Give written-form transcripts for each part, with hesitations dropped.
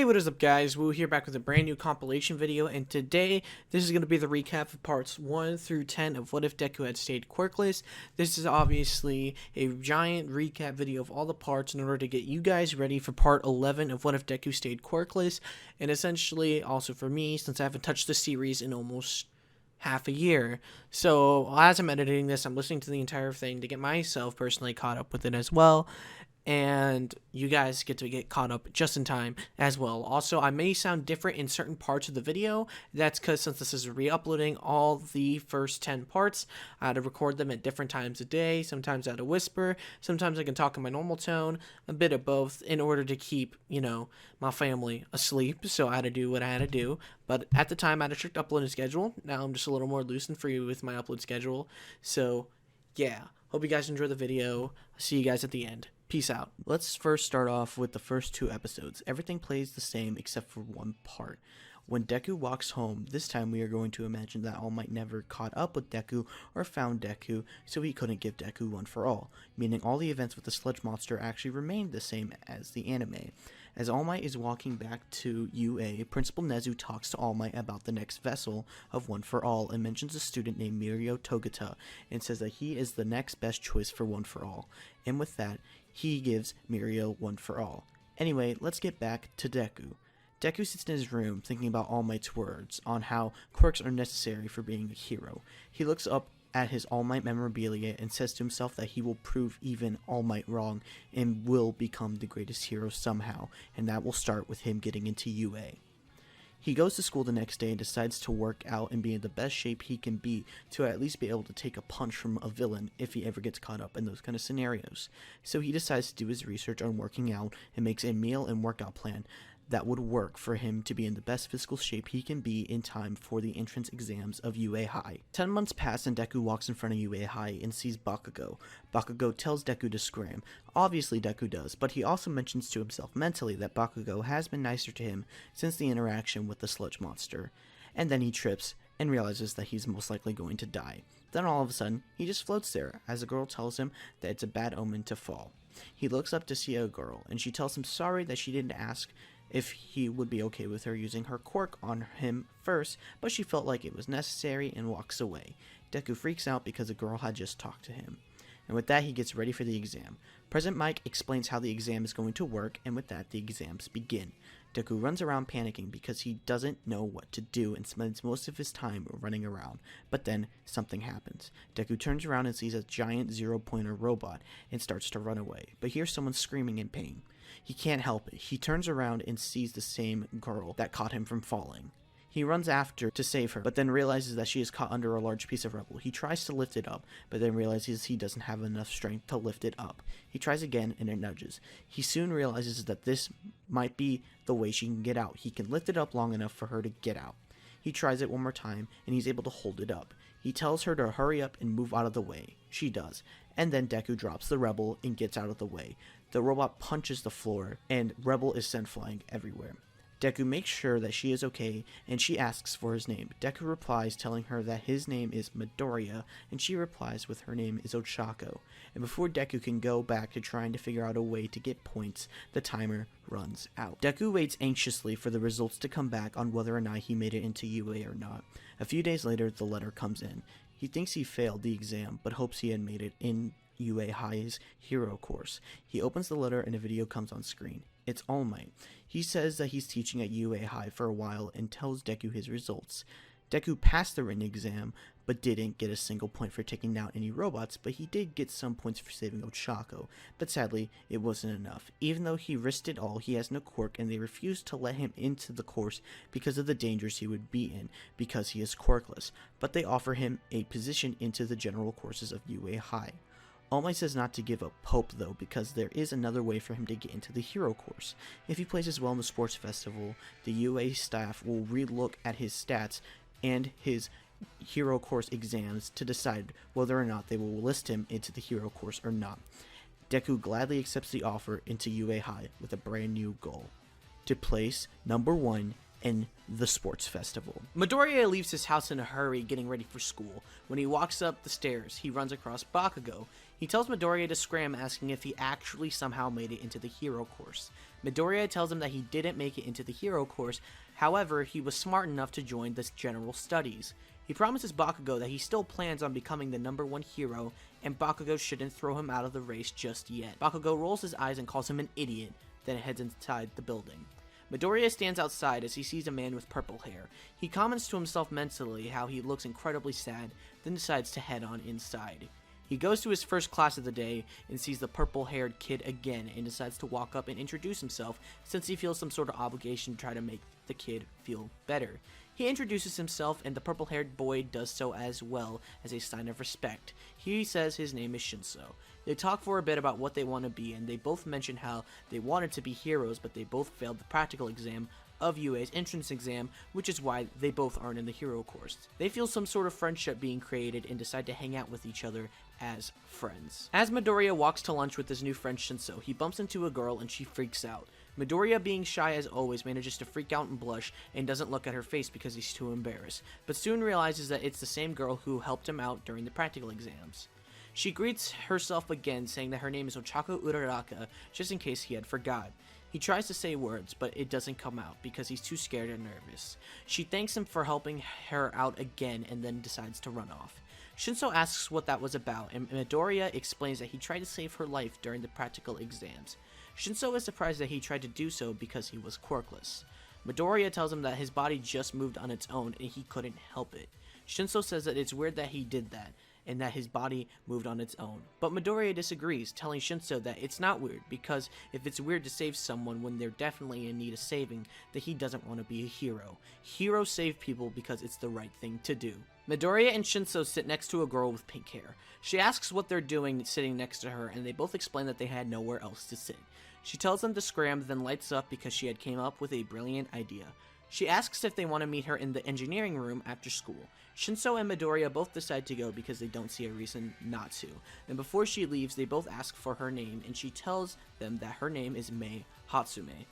What is up, guys? Woo here, back with a brand new compilation video, and today this is going to be the recap of parts 1 through 10 of What If Deku Had Stayed Quirkless. This is obviously a giant recap video of all the parts in order to get you guys ready for part 11 of What If Deku Stayed Quirkless, and essentially also for me, since I haven't touched the series in almost half a year. So as I'm editing this, I'm listening to the entire thing to get myself personally caught up with it as well, and you guys get to get caught up just in time as well. Also, I may sound different in certain parts of the video. That's because since this is re-uploading all the first 10 parts, I had to record them at different times a day. Sometimes I had to whisper, sometimes I can talk in my normal tone, a bit of both in order to keep, my family asleep. So I had to do what I had to do. But at the time, I had a strict uploading schedule. Now I'm just a little more loose and free with my upload schedule. So yeah, hope you guys enjoy the video. I'll see you guys at the end. Peace out. Let's first start off with the first 2 episodes. Everything plays the same except for one part. When Deku walks home, this time we are going to imagine that All Might never caught up with Deku or found Deku, so he couldn't give Deku one for all, meaning all the events with the sludge monster actually remained the same as the anime. As All Might is walking back to UA, Principal Nezu talks to All Might about the next vessel of One for All and mentions a student named Mirio Togata and says that he is the next best choice for One for All. And with that, he gives Mirio One for All. Anyway, let's get back to Deku. Deku sits in his room thinking about All Might's words on how quirks are necessary for being a hero. He looks up at his All Might memorabilia and says to himself that he will prove even All Might wrong and will become the greatest hero somehow, and that will start with him getting into UA. He goes to school the next day and decides to work out and be in the best shape he can be to at least be able to take a punch from a villain if he ever gets caught up in those kind of scenarios. So he decides to do his research on working out and makes a meal and workout plan that would work for him to be in the best physical shape he can be in time for the entrance exams of UA High. 10 months pass and Deku walks in front of UA High and sees Bakugo. Bakugo tells Deku to scram. Obviously Deku does, but he also mentions to himself mentally that Bakugo has been nicer to him since the interaction with the sludge monster. And then he trips and realizes that he's most likely going to die. Then all of a sudden, he just floats there as a girl tells him that it's a bad omen to fall. He looks up to see a girl, and she tells him sorry that she didn't ask if he would be okay with her using her quirk on him first, but she felt like it was necessary and walks away. Deku freaks out because the girl had just talked to him. And with that, he gets ready for the exam. President Mike explains how the exam is going to work, and with that, the exams begin. Deku runs around panicking because he doesn't know what to do and spends most of his time running around. But then, something happens. Deku turns around and sees a giant zero-pointer robot and starts to run away, but hears someone screaming in pain. He can't help it. He turns around and sees the same girl that caught him from falling. He runs after to save her, but then realizes that she is caught under a large piece of rubble. He tries to lift it up, but then realizes he doesn't have enough strength to lift it up. He tries again, and it nudges. He soon realizes that this might be the way she can get out. He can lift it up long enough for her to get out. He tries it one more time, and he's able to hold it up. He tells her to hurry up and move out of the way. She does, and then Deku drops the rebel and gets out of the way. The robot punches the floor, and Rebel is sent flying everywhere. Deku makes sure that she is okay, and she asks for his name. Deku replies telling her that his name is Midoriya, and she replies with her name is Ochako. And before Deku can go back to trying to figure out a way to get points, the timer runs out. Deku waits anxiously for the results to come back on whether or not he made it into UA or not. A few days later, the letter comes in. He thinks he failed the exam, but hopes he had made it in UA High's hero course. He opens the letter and a video comes on screen. It's All Might. He says that he's teaching at UA High for a while and tells Deku his results. Deku passed the written exam, but didn't get a single point for taking down any robots, but he did get some points for saving Ochako. But sadly, it wasn't enough. Even though he risked it all, he has no quirk, and they refused to let him into the course because of the dangers he would be in, because he is quirkless. But they offer him a position into the general courses of UA High. All Might says not to give up hope though, because there is another way for him to get into the hero course. If he plays well in the sports festival, the UA staff will relook at his stats and his hero course exams to decide whether or not they will list him into the hero course or not. Deku gladly accepts the offer into UA High with a brand new goal: to place number 1 in the sports festival. Midoriya leaves his house in a hurry, getting ready for school. When he walks up the stairs, he runs across Bakugo. He tells Midoriya to scram, asking if he actually somehow made it into the hero course. Midoriya tells him that he didn't make it into the hero course, however, he was smart enough to join the general studies. He promises Bakugo that he still plans on becoming the #1 hero, and Bakugo shouldn't throw him out of the race just yet. Bakugo rolls his eyes and calls him an idiot, then heads inside the building. Midoriya stands outside as he sees a man with purple hair. He comments to himself mentally how he looks incredibly sad, then decides to head on inside. He goes to his first class of the day and sees the purple-haired kid again and decides to walk up and introduce himself since he feels some sort of obligation to try to make the kid feel better. He introduces himself and the purple-haired boy does so as well as a sign of respect. He says his name is Shinso. They talk for a bit about what they want to be, and they both mention how they wanted to be heroes, but they both failed the practical exam of UA's entrance exam, which is why they both aren't in the hero course. They feel some sort of friendship being created and decide to hang out with each other as friends. As Midoriya walks to lunch with his new friend Shinso, he bumps into a girl and she freaks out. Midoriya, being shy as always, manages to freak out and blush and doesn't look at her face because he's too embarrassed, but soon realizes that it's the same girl who helped him out during the practical exams. She greets herself again, saying that her name is Ochako Uraraka, just in case he had forgot. He tries to say words, but it doesn't come out because he's too scared and nervous. She thanks him for helping her out again and then decides to run off. Shinso asks what that was about, and Midoriya explains that he tried to save her life during the practical exams. Shinso is surprised that he tried to do so because he was quirkless. Midoriya tells him that his body just moved on its own and he couldn't help it. Shinso says that it's weird that he did that, and that his body moved on its own. But Midoriya disagrees, telling Shinso that it's not weird, because if it's weird to save someone when they're definitely in need of saving, that he doesn't want to be a hero. Heroes save people because it's the right thing to do. Midoriya and Shinso sit next to a girl with pink hair. She asks what they're doing sitting next to her, and they both explain that they had nowhere else to sit. She tells them to scram, then lights up because she had came up with a brilliant idea. She asks if they want to meet her in the engineering room after school. Shinso and Midoriya both decide to go because they don't see a reason not to. And before she leaves, they both ask for her name, and she tells them that her name is Mei Hatsume.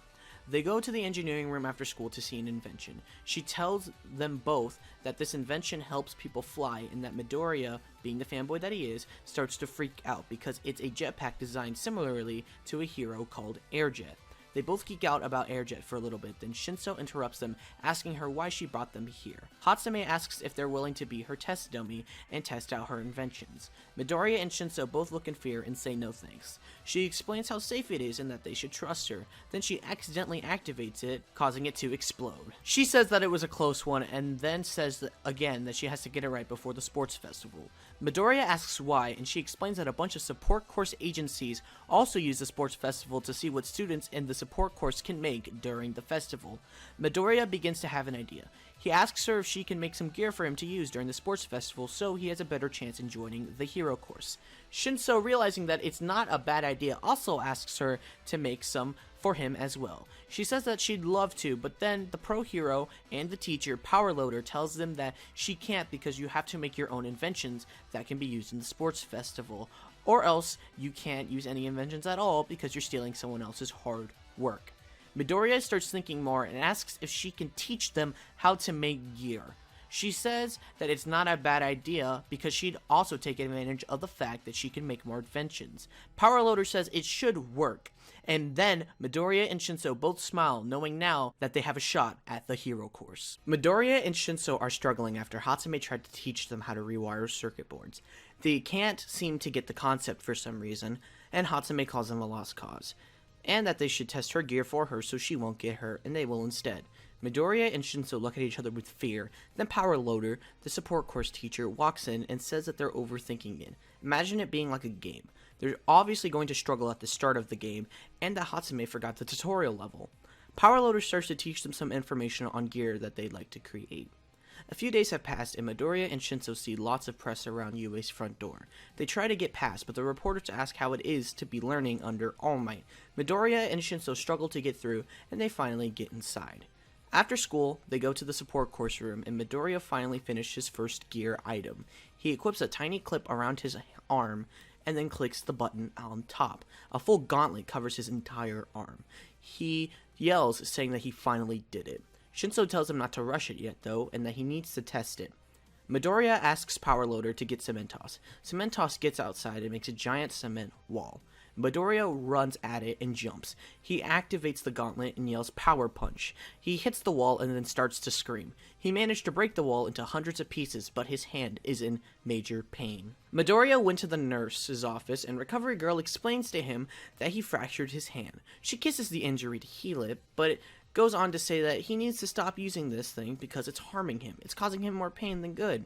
They go to the engineering room after school to see an invention. She tells them both that this invention helps people fly, and that Midoriya, being the fanboy that he is, starts to freak out because it's a jetpack designed similarly to a hero called Airjet. They both geek out about Airjet for a little bit, then Shinso interrupts them, asking her why she brought them here. Hatsume asks if they're willing to be her test dummy and test out her inventions. Midoriya and Shinso both look in fear and say no thanks. She explains how safe it is and that they should trust her, then she accidentally activates it, causing it to explode. She says that it was a close one, and then says again that she has to get it right before the sports festival. Midoriya asks why, and she explains that a bunch of support course agencies also use the sports festival to see what students in the support course can make during the festival. Midoriya begins to have an idea. He asks her if she can make some gear for him to use during the sports festival so he has a better chance in joining the hero course. Shinso, realizing that it's not a bad idea, also asks her to make some for him as well. She says that she'd love to, but then the pro hero and the teacher, Power Loader, tells them that she can't because you have to make your own inventions that can be used in the sports festival, or else you can't use any inventions at all because you're stealing someone else's hard work. Midoriya starts thinking more and asks if she can teach them how to make gear. She says that it's not a bad idea because she'd also take advantage of the fact that she can make more inventions. Power Loader says it should work, and then Midoriya and Shinso both smile, knowing now that they have a shot at the hero course. Midoriya and Shinso are struggling after Hatsume tried to teach them how to rewire circuit boards. They can't seem to get the concept for some reason, and Hatsume calls them a lost cause, and that they should test her gear for her so she won't get hurt, and they will instead. Midoriya and Shinso look at each other with fear. Then Power Loader, the support course teacher, walks in and says that they're overthinking it. Imagine it being like a game. They're obviously going to struggle at the start of the game, and that Hatsume forgot the tutorial level. Power Loader starts to teach them some information on gear that they'd like to create. A few days have passed, and Midoriya and Shinso see lots of press around UA's front door. They try to get past, but the reporters ask how it is to be learning under All Might. Midoriya and Shinso struggle to get through, and they finally get inside. After school, they go to the support course room, and Midoriya finally finishes his first gear item. He equips a tiny clip around his arm, and then clicks the button on top. A full gauntlet covers his entire arm. He yells, saying that he finally did it. Shinso tells him not to rush it yet though, and that he needs to test it. Midoriya asks Power Loader to get Cementoss. Cementoss gets outside and makes a giant cement wall. Midoriya runs at it and jumps. He activates the gauntlet and yells Power Punch. He hits the wall and then starts to scream. He managed to break the wall into hundreds of pieces, but his hand is in major pain. Midoriya went to the nurse's office and Recovery Girl explains to him that he fractured his hand. She kisses the injury to heal it, but goes on to say that he needs to stop using this thing because it's harming him. It's causing him more pain than good.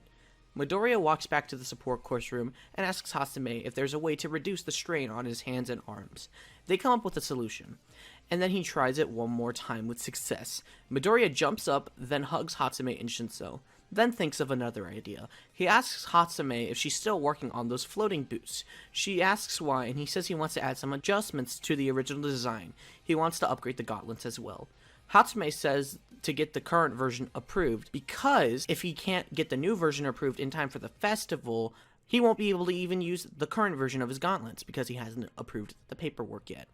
Midoriya walks back to the support course room and asks Hatsume if there's a way to reduce the strain on his hands and arms. They come up with a solution, and then he tries it one more time with success. Midoriya jumps up, then hugs Hatsume and Shinso, then thinks of another idea. He asks Hatsume if she's still working on those floating boots. She asks why, and he says he wants to add some adjustments to the original design. He wants to upgrade the gauntlets as well. Hatsume says to get the current version approved because if he can't get the new version approved in time for the festival, he won't be able to even use the current version of his gauntlets because he hasn't approved the paperwork yet.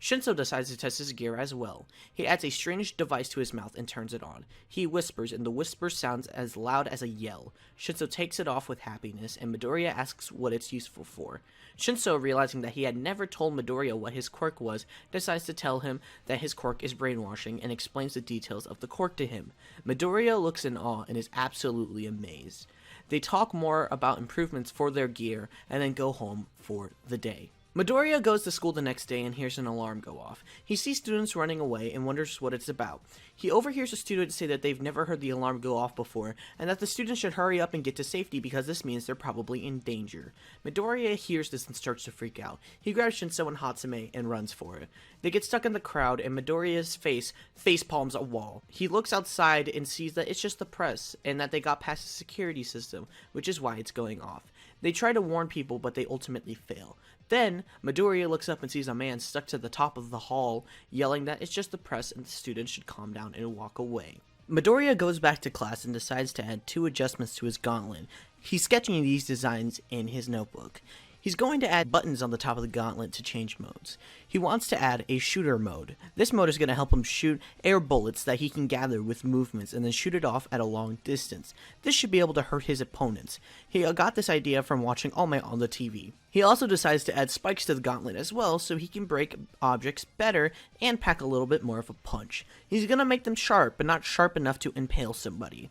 Shinso decides to test his gear as well. He adds a strange device to his mouth and turns it on. He whispers, and the whisper sounds as loud as a yell. Shinso takes it off with happiness, and Midoriya asks what it's useful for. Shinso, realizing that he had never told Midoriya what his quirk was, decides to tell him that his quirk is brainwashing and explains the details of the quirk to him. Midoriya looks in awe and is absolutely amazed. They talk more about improvements for their gear and then go home for the day. Midoriya goes to school the next day and hears an alarm go off. He sees students running away and wonders what it's about. He overhears a student say that they've never heard the alarm go off before, and that the students should hurry up and get to safety because this means they're probably in danger. Midoriya hears this and starts to freak out. He grabs Shinso and Hatsume and runs for it. They get stuck in the crowd and Midoriya's face palms a wall. He looks outside and sees that it's just the press, and that they got past the security system, which is why it's going off. They try to warn people, but they ultimately fail. Then, Midoriya looks up and sees a man stuck to the top of the hall, yelling that it's just the press and the students should calm down and walk away. Midoriya goes back to class and decides to add 2 adjustments to his gauntlet. He's sketching these designs in his notebook. He's going to add buttons on the top of the gauntlet to change modes. He wants to add a shooter mode. This mode is going to help him shoot air bullets that he can gather with movements and then shoot it off at a long distance. This should be able to hurt his opponents. He got this idea from watching All Might on the TV. He also decides to add spikes to the gauntlet as well so he can break objects better and pack a little bit more of a punch. He's going to make them sharp, but not sharp enough to impale somebody.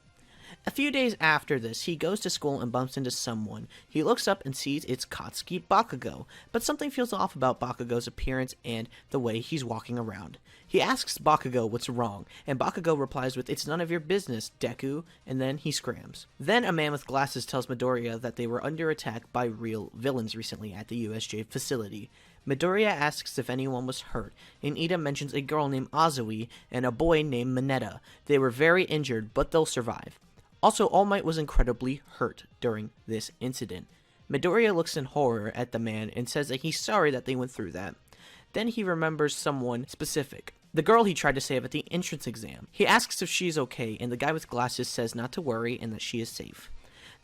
A few days after this, he goes to school and bumps into someone. He looks up and sees it's Katsuki Bakugo, but something feels off about Bakugo's appearance and the way he's walking around. He asks Bakugo what's wrong, and Bakugo replies with, "It's none of your business, Deku," and then he scrams. Then a man with glasses tells Midoriya that they were under attack by real villains recently at the USJ facility. Midoriya asks if anyone was hurt, and Iida mentions a girl named Azui and a boy named Mineta. They were very injured, but they'll survive. Also, All Might was incredibly hurt during this incident. Midoriya looks in horror at the man and says that he's sorry that they went through that. Then he remembers someone specific, the girl he tried to save at the entrance exam. He asks if she's okay, and the guy with glasses says not to worry and that she is safe.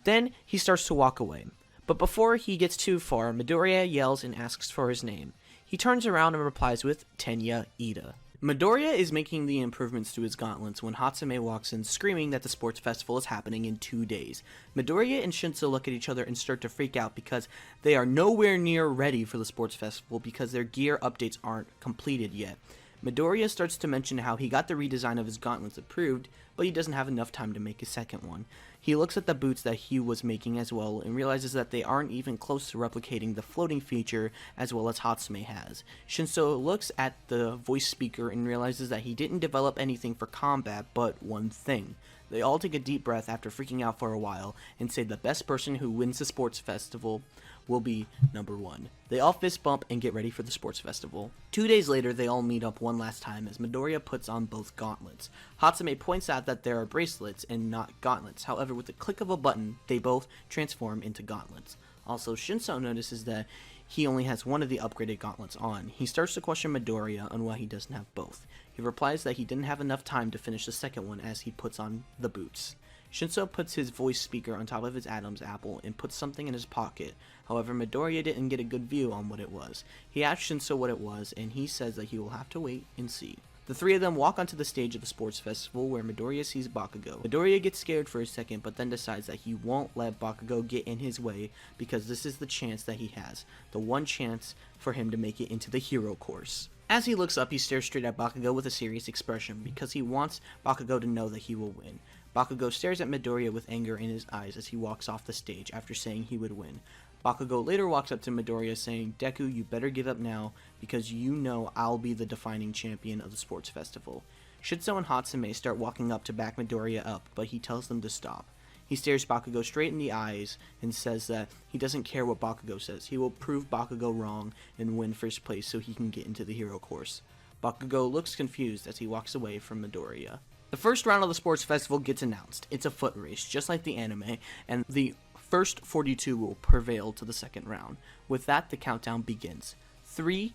Then he starts to walk away. But before he gets too far, Midoriya yells and asks for his name. He turns around and replies with Tenya Iida. Midoriya is making the improvements to his gauntlets when Hatsume walks in screaming that the sports festival is happening in 2 days. Midoriya and Shinso look at each other and start to freak out because they are nowhere near ready for the sports festival because their gear updates aren't completed yet. Midoriya starts to mention how he got the redesign of his gauntlets approved, but he doesn't have enough time to make a second one. He looks at the boots that he was making as well and realizes that they aren't even close to replicating the floating feature as well as Hatsume has. Shinso looks at the voice speaker and realizes that he didn't develop anything for combat but one thing. They all take a deep breath after freaking out for a while and say the best person who wins the sports festival will be number 1. They all fist bump and get ready for the sports festival. 2 days later, they all meet up one last time as Midoriya puts on both gauntlets. Hatsume points out that there are bracelets and not gauntlets. However, with the click of a button, they both transform into gauntlets. Also, Shinso notices that he only has one of the upgraded gauntlets on. He starts to question Midoriya on why he doesn't have both. He replies that he didn't have enough time to finish the second one as he puts on the boots. Shinso puts his voice speaker on top of his Adam's apple and puts something in his pocket. However, Midoriya didn't get a good view on what it was. He asks Shinso what it was, and he says that he will have to wait and see. The three of them walk onto the stage of the sports festival where Midoriya sees Bakugo. Midoriya gets scared for a second, but then decides that he won't let Bakugo get in his way because this is the chance that he has, the one chance for him to make it into the hero course. As he looks up, he stares straight at Bakugo with a serious expression because he wants Bakugo to know that he will win. Bakugo stares at Midoriya with anger in his eyes as he walks off the stage after saying he would win. Bakugo later walks up to Midoriya saying, "Deku, you better give up now because you know I'll be the defining champion of the sports festival." Shinso and Hatsume start walking up to back Midoriya up, but he tells them to stop. He stares Bakugo straight in the eyes and says that he doesn't care what Bakugo says. He will prove Bakugo wrong and win first place so he can get into the hero course. Bakugo looks confused as he walks away from Midoriya. The first round of the sports festival gets announced. It's a foot race, just like the anime, and the first 42 will prevail to the second round. With that, the countdown begins. 3,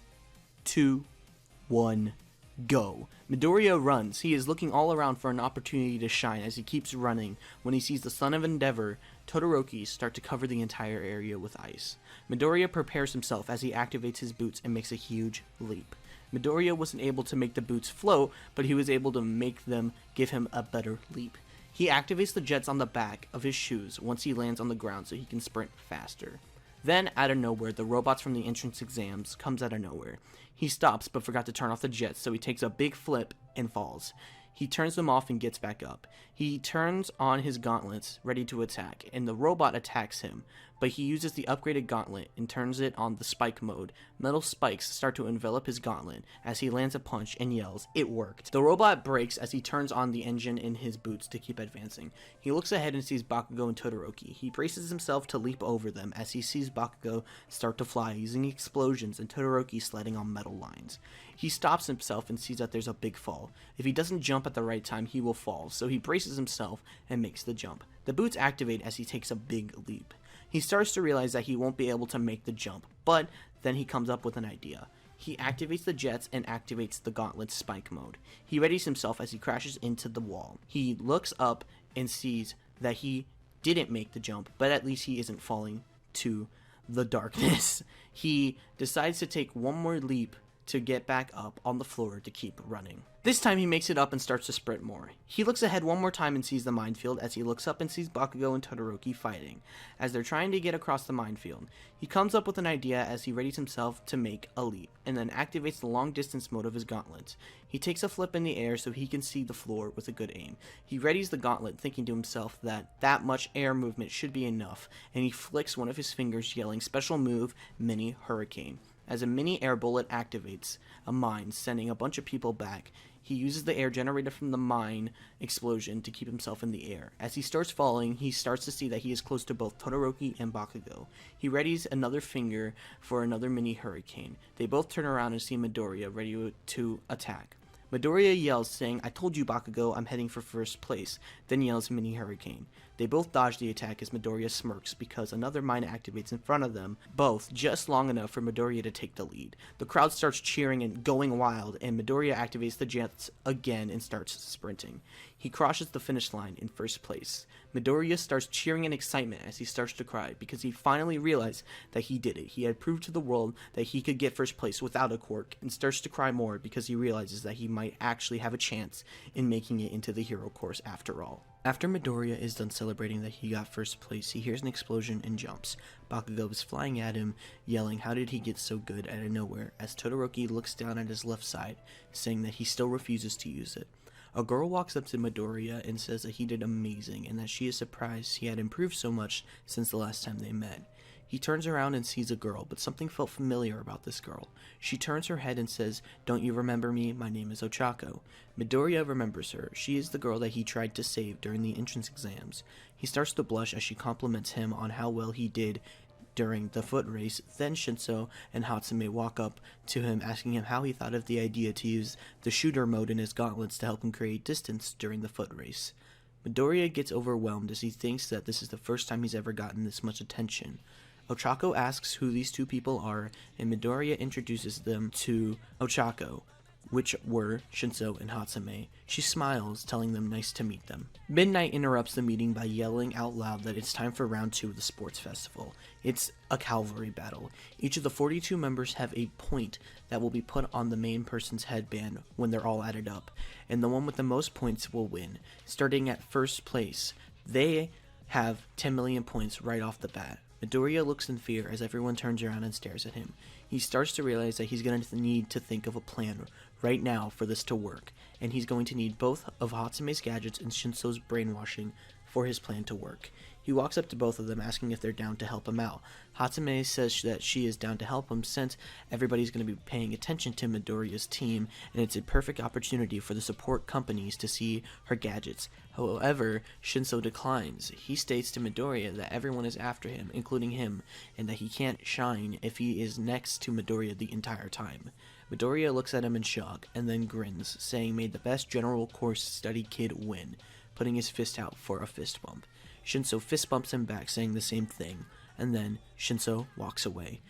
2, 1, go. Midoriya runs. He is looking all around for an opportunity to shine as he keeps running when he sees the Son of Endeavor, Todoroki, start to cover the entire area with ice. Midoriya prepares himself as he activates his boots and makes a huge leap. Midoriya wasn't able to make the boots float, but he was able to make them give him a better leap. He activates the jets on the back of his shoes once he lands on the ground so he can sprint faster. Then, out of nowhere, the robots from the entrance exams comes out of nowhere. He stops but forgot to turn off the jets, so he takes a big flip and falls. He turns them off and gets back up. He turns on his gauntlets, ready to attack, and the robot attacks him, but he uses the upgraded gauntlet and turns it on the spike mode. Metal spikes start to envelop his gauntlet as he lands a punch and yells, "It worked." The robot brakes as he turns on the engine in his boots to keep advancing. He looks ahead and sees Bakugo and Todoroki. He braces himself to leap over them as he sees Bakugo start to fly using explosions and Todoroki sliding on metal lines. He stops himself and sees that there's a big fall. If he doesn't jump at the right time, he will fall, so he braces himself and makes the jump. The boots activate as he takes a big leap. He starts to realize that he won't be able to make the jump, but then he comes up with an idea. He activates the jets and activates the gauntlet's spike mode. He readies himself as he crashes into the wall. He looks up and sees that he didn't make the jump, but at least he isn't falling to the darkness. He decides to take one more leap to get back up on the floor to keep running. This time he makes it up and starts to sprint more. He looks ahead one more time and sees the minefield as he looks up and sees Bakugo and Todoroki fighting as they're trying to get across the minefield. He comes up with an idea as he readies himself to make a leap and then activates the long distance mode of his gauntlets. He takes a flip in the air so he can see the floor with a good aim. He readies the gauntlet thinking to himself that much air movement should be enough, and he flicks one of his fingers yelling, "Special move, Mini Hurricane." As a mini air bullet activates a mine, sending a bunch of people back. He uses the air generated from the mine explosion to keep himself in the air. As he starts falling, he starts to see that he is close to both Todoroki and Bakugo. He readies another finger for another mini hurricane. They both turn around and see Midoriya ready to attack. Midoriya yells, saying, "I told you, Bakugo, I'm heading for first place," then yells Mini Hurricane. They both dodge the attack as Midoriya smirks because another mine activates in front of them, both just long enough for Midoriya to take the lead. The crowd starts cheering and going wild, and Midoriya activates the jets again and starts sprinting. He crosses the finish line in first place. Midoriya starts cheering in excitement as he starts to cry because he finally realized that he did it. He had proved to the world that he could get first place without a quirk, and starts to cry more because he realizes that he might actually have a chance in making it into the hero course after all. After Midoriya is done celebrating that he got first place, he hears an explosion and jumps. Bakugo is flying at him, yelling, "How did he get so good?" out of nowhere, as Todoroki looks down at his left side, saying that he still refuses to use it. A girl walks up to Midoriya and says that he did amazing and that she is surprised he had improved so much since the last time they met. He turns around and sees a girl, but something felt familiar about this girl. She turns her head and says, "Don't you remember me? My name is Ochako." Midoriya remembers her. She is the girl that he tried to save during the entrance exams. He starts to blush as she compliments him on how well he did during the foot race. Then Shinso and Hatsume walk up to him asking him how he thought of the idea to use the shooter mode in his gauntlets to help him create distance during the foot race. Midoriya gets overwhelmed as he thinks that this is the first time he's ever gotten this much attention. Ochako asks who these two people are, and Midoriya introduces them to Ochako. which were Shinso and Hatsume. She smiles, telling them nice to meet them. Midnight interrupts the meeting by yelling out loud that it's time for round 2 of the sports festival. It's a cavalry battle. Each of the 42 members have a point that will be put on the main person's headband when they're all added up, and the one with the most points will win. Starting at first place, they have 10 million points right off the bat. Midoriya looks in fear as everyone turns around and stares at him. He starts to realize that he's going to need to think of a plan right now for this to work, and he's going to need both of Hatsume's gadgets and Shinso's brainwashing for his plan to work. He walks up to both of them asking if they're down to help him out. Hatsume says that she is down to help him since everybody's going to be paying attention to Midoriya's team, and it's a perfect opportunity for the support companies to see her gadgets. However, Shinso declines. He states to Midoriya that everyone is after him, including him, and that he can't shine if he is next to Midoriya the entire time. Midoriya looks at him in shock, and then grins, saying may the best general course study kid win, putting his fist out for a fist bump. Shinso fist bumps him back, saying the same thing, and then Shinso walks away.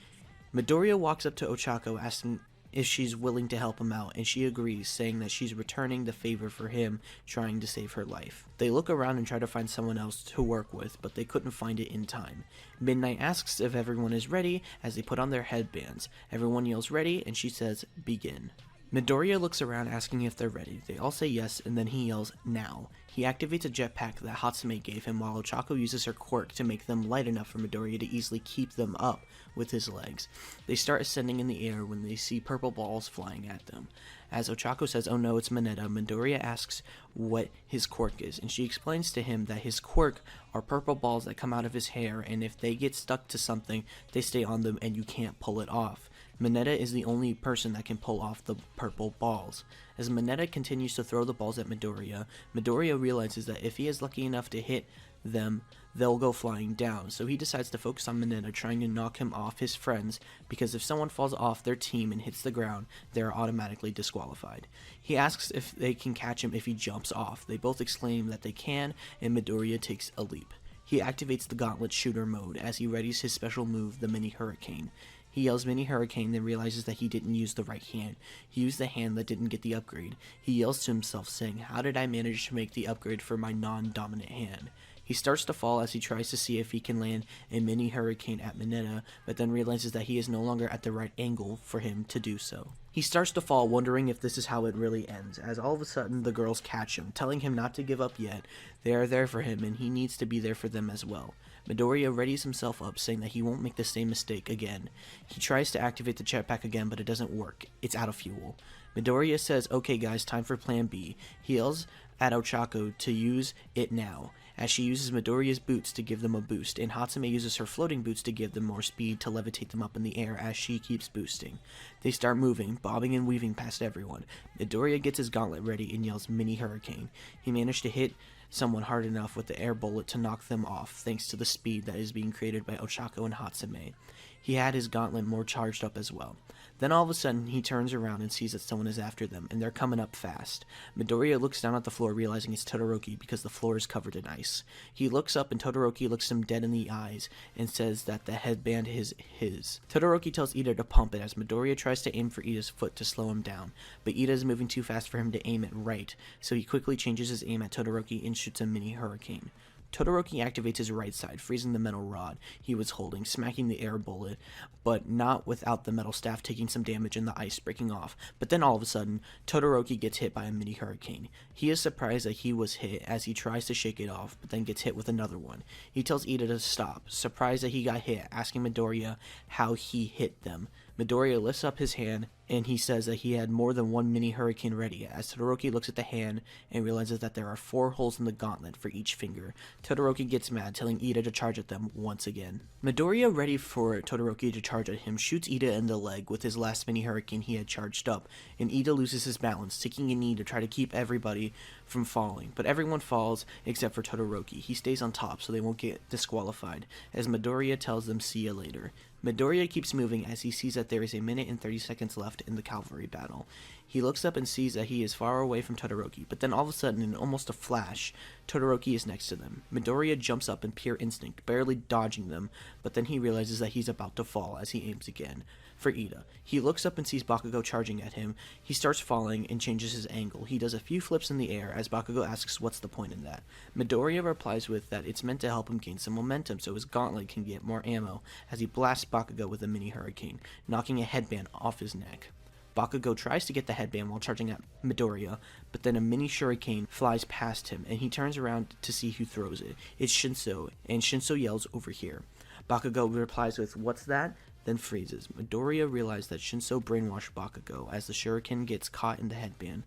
Midoriya walks up to Ochako, asking if she's willing to help him out, and she agrees, saying that she's returning the favor for him trying to save her life. They look around and try to find someone else to work with, but they couldn't find it in time. Midnight asks if everyone is ready as they put on their headbands. Everyone yells ready, and she says, begin. Midoriya looks around asking if they're ready. They all say yes, and then he yells, now. He activates a jetpack that Hatsume gave him while Ochako uses her quirk to make them light enough for Midoriya to easily keep them up with his legs. They start ascending in the air when they see purple balls flying at them. As Ochako says, oh no, it's Mineta, Midoriya asks what his quirk is, and she explains to him that his quirk are purple balls that come out of his hair, and if they get stuck to something, they stay on them and you can't pull it off. Mineta is the only person that can pull off the purple balls. As Mineta continues to throw the balls at Midoriya, Midoriya realizes that if he is lucky enough to hit them, they'll go flying down, so he decides to focus on Mineta, trying to knock him off his friends, because if someone falls off their team and hits the ground, they are automatically disqualified. He asks if they can catch him if he jumps off. They both exclaim that they can, and Midoriya takes a leap. He activates the gauntlet shooter mode as he readies his special move, the mini hurricane. He yells mini hurricane, then realizes that he didn't use the right hand. He used the hand that didn't get the upgrade. He yells to himself, saying, how did I manage to make the upgrade for my non-dominant hand? He starts to fall as he tries to see if he can land a mini hurricane at Mineta, but then realizes that he is no longer at the right angle for him to do so. He starts to fall, wondering if this is how it really ends, as all of a sudden the girls catch him, telling him not to give up yet. They are there for him, and he needs to be there for them as well. Midoriya readies himself up, saying that he won't make the same mistake again. He tries to activate the jetpack again, but it doesn't work. It's out of fuel. Midoriya says, okay guys, time for plan B. He yells at Ochako to use it now, as she uses Midoriya's boots to give them a boost, and Hatsume uses her floating boots to give them more speed to levitate them up in the air as she keeps boosting. They start moving, bobbing and weaving past everyone. Midoriya gets his gauntlet ready and yells mini hurricane. He managed to hit someone hard enough with the air bullet to knock them off, thanks to the speed that is being created by Ochako and Hatsume. He had his gauntlet more charged up as well. Then all of a sudden, he turns around and sees that someone is after them, and they're coming up fast. Midoriya looks down at the floor, realizing it's Todoroki because the floor is covered in ice. He looks up, and Todoroki looks him dead in the eyes and says that the headband is his. Todoroki tells Iida to pump it as Midoriya tries to aim for Iida's foot to slow him down, but Iida is moving too fast for him to aim it right, so he quickly changes his aim at Todoroki and shoots a mini hurricane. Todoroki activates his right side, freezing the metal rod he was holding, smacking the air bullet, but not without the metal staff taking some damage and the ice breaking off. But then all of a sudden, Todoroki gets hit by a mini hurricane. He is surprised that he was hit as he tries to shake it off, but then gets hit with another one. He tells Iida to stop, surprised that he got hit, asking Midoriya how he hit them. Midoriya lifts up his hand, and he says that he had more than one mini hurricane ready, as Todoroki looks at the hand and realizes that there are 4 holes in the gauntlet for each finger. Todoroki gets mad, telling Iida to charge at them once again. Midoriya, ready for Todoroki to charge at him, shoots Iida in the leg with his last mini hurricane he had charged up, and Iida loses his balance, taking a knee to try to keep everybody from falling. But everyone falls except for Todoroki. He stays on top so they won't get disqualified, as Midoriya tells them see ya later. Midoriya keeps moving as he sees that there is a minute and 30 seconds left in the Cavalry battle. He looks up and sees that he is far away from Todoroki, but then all of a sudden, in almost a flash, Todoroki is next to them. Midoriya jumps up in pure instinct, barely dodging them, but then he realizes that he's about to fall as he aims again. for Iida. He looks up and sees Bakugo charging at him. He starts falling and changes his angle. He does a few flips in the air as Bakugo asks what's the point in that. Midoriya replies with that it's meant to help him gain some momentum so his gauntlet can get more ammo as he blasts Bakugo with a mini hurricane, knocking a headband off his neck. Bakugo tries to get the headband while charging at Midoriya, but then a mini shuriken flies past him and he turns around to see who throws it. It's Shinso, and Shinso yells, "Over here." Bakugo replies with, "What's that?" then freezes. Midoriya realizes that Shinso brainwashed Bakugo as the shuriken gets caught in the headband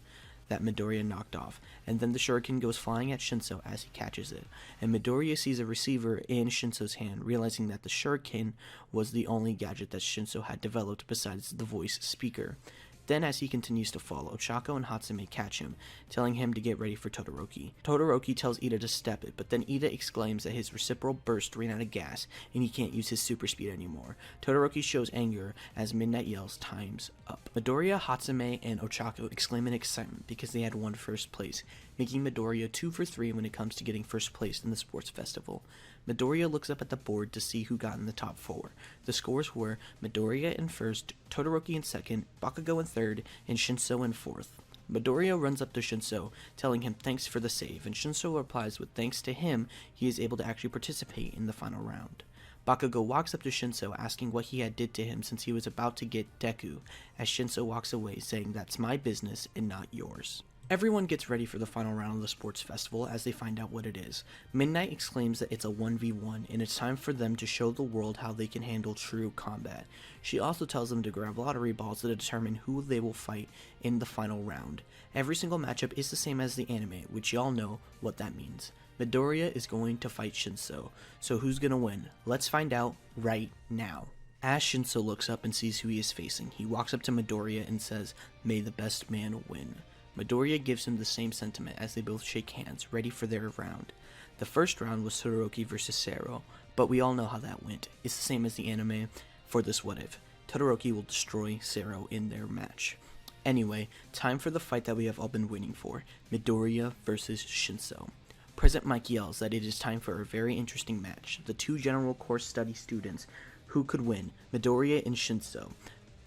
that Midoriya knocked off, and then the shuriken goes flying at Shinso as he catches it, and Midoriya sees a receiver in Shinso's hand, realizing that the shuriken was the only gadget that Shinso had developed besides the voice speaker. Then as he continues to fall, Ochako and Hatsume catch him, telling him to get ready for Todoroki. Todoroki tells Iida to step it, but then Iida exclaims that his reciprocal burst ran out of gas and he can't use his super speed anymore. Todoroki shows anger as Midnight yells, "Time's up." Midoriya, Hatsume, and Ochako exclaim in excitement because they had won first place, making Midoriya 2 for 3 when it comes to getting first place in the sports festival. Midoriya looks up at the board to see who got in the top 4. The scores were Midoriya in first, Todoroki in second, Bakugo in third, and Shinso in fourth. Midoriya runs up to Shinso, telling him thanks for the save, and Shinso replies with thanks to him, he is able to actually participate in the final round. Bakugo walks up to Shinso asking what he had did to him since he was about to get Deku, as Shinso walks away saying that's my business and not yours. Everyone gets ready for the final round of the sports festival as they find out what it is. Midnight exclaims that it's a 1v1 and it's time for them to show the world how they can handle true combat. She also tells them to grab lottery balls to determine who they will fight in the final round. Every single matchup is the same as the anime, which y'all know what that means. Midoriya is going to fight Shinso, so who's gonna win? Let's find out right now. As Shinso looks up and sees who he is facing, he walks up to Midoriya and says, "May the best man win." Midoriya gives him the same sentiment as they both shake hands, ready for their round. The first round was Todoroki vs. Sero, but we all know how that went. It's the same as the anime for this what if. Todoroki will destroy Sero in their match. Anyway, time for the fight that we have all been waiting for, Midoriya vs. Shinso. President Mike yells that it is time for a very interesting match. The two general course study students who could win, Midoriya and Shinso.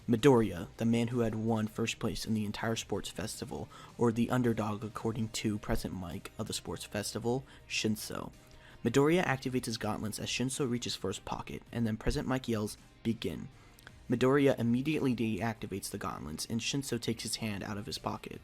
Midoriya, the man who had won first place in the entire sports festival, or the underdog according to President Mike of the sports festival, Shinso. Midoriya activates his gauntlets as Shinso reaches for his pocket, and then President Mike yells, "Begin." Midoriya immediately deactivates the gauntlets, and Shinso takes his hand out of his pocket.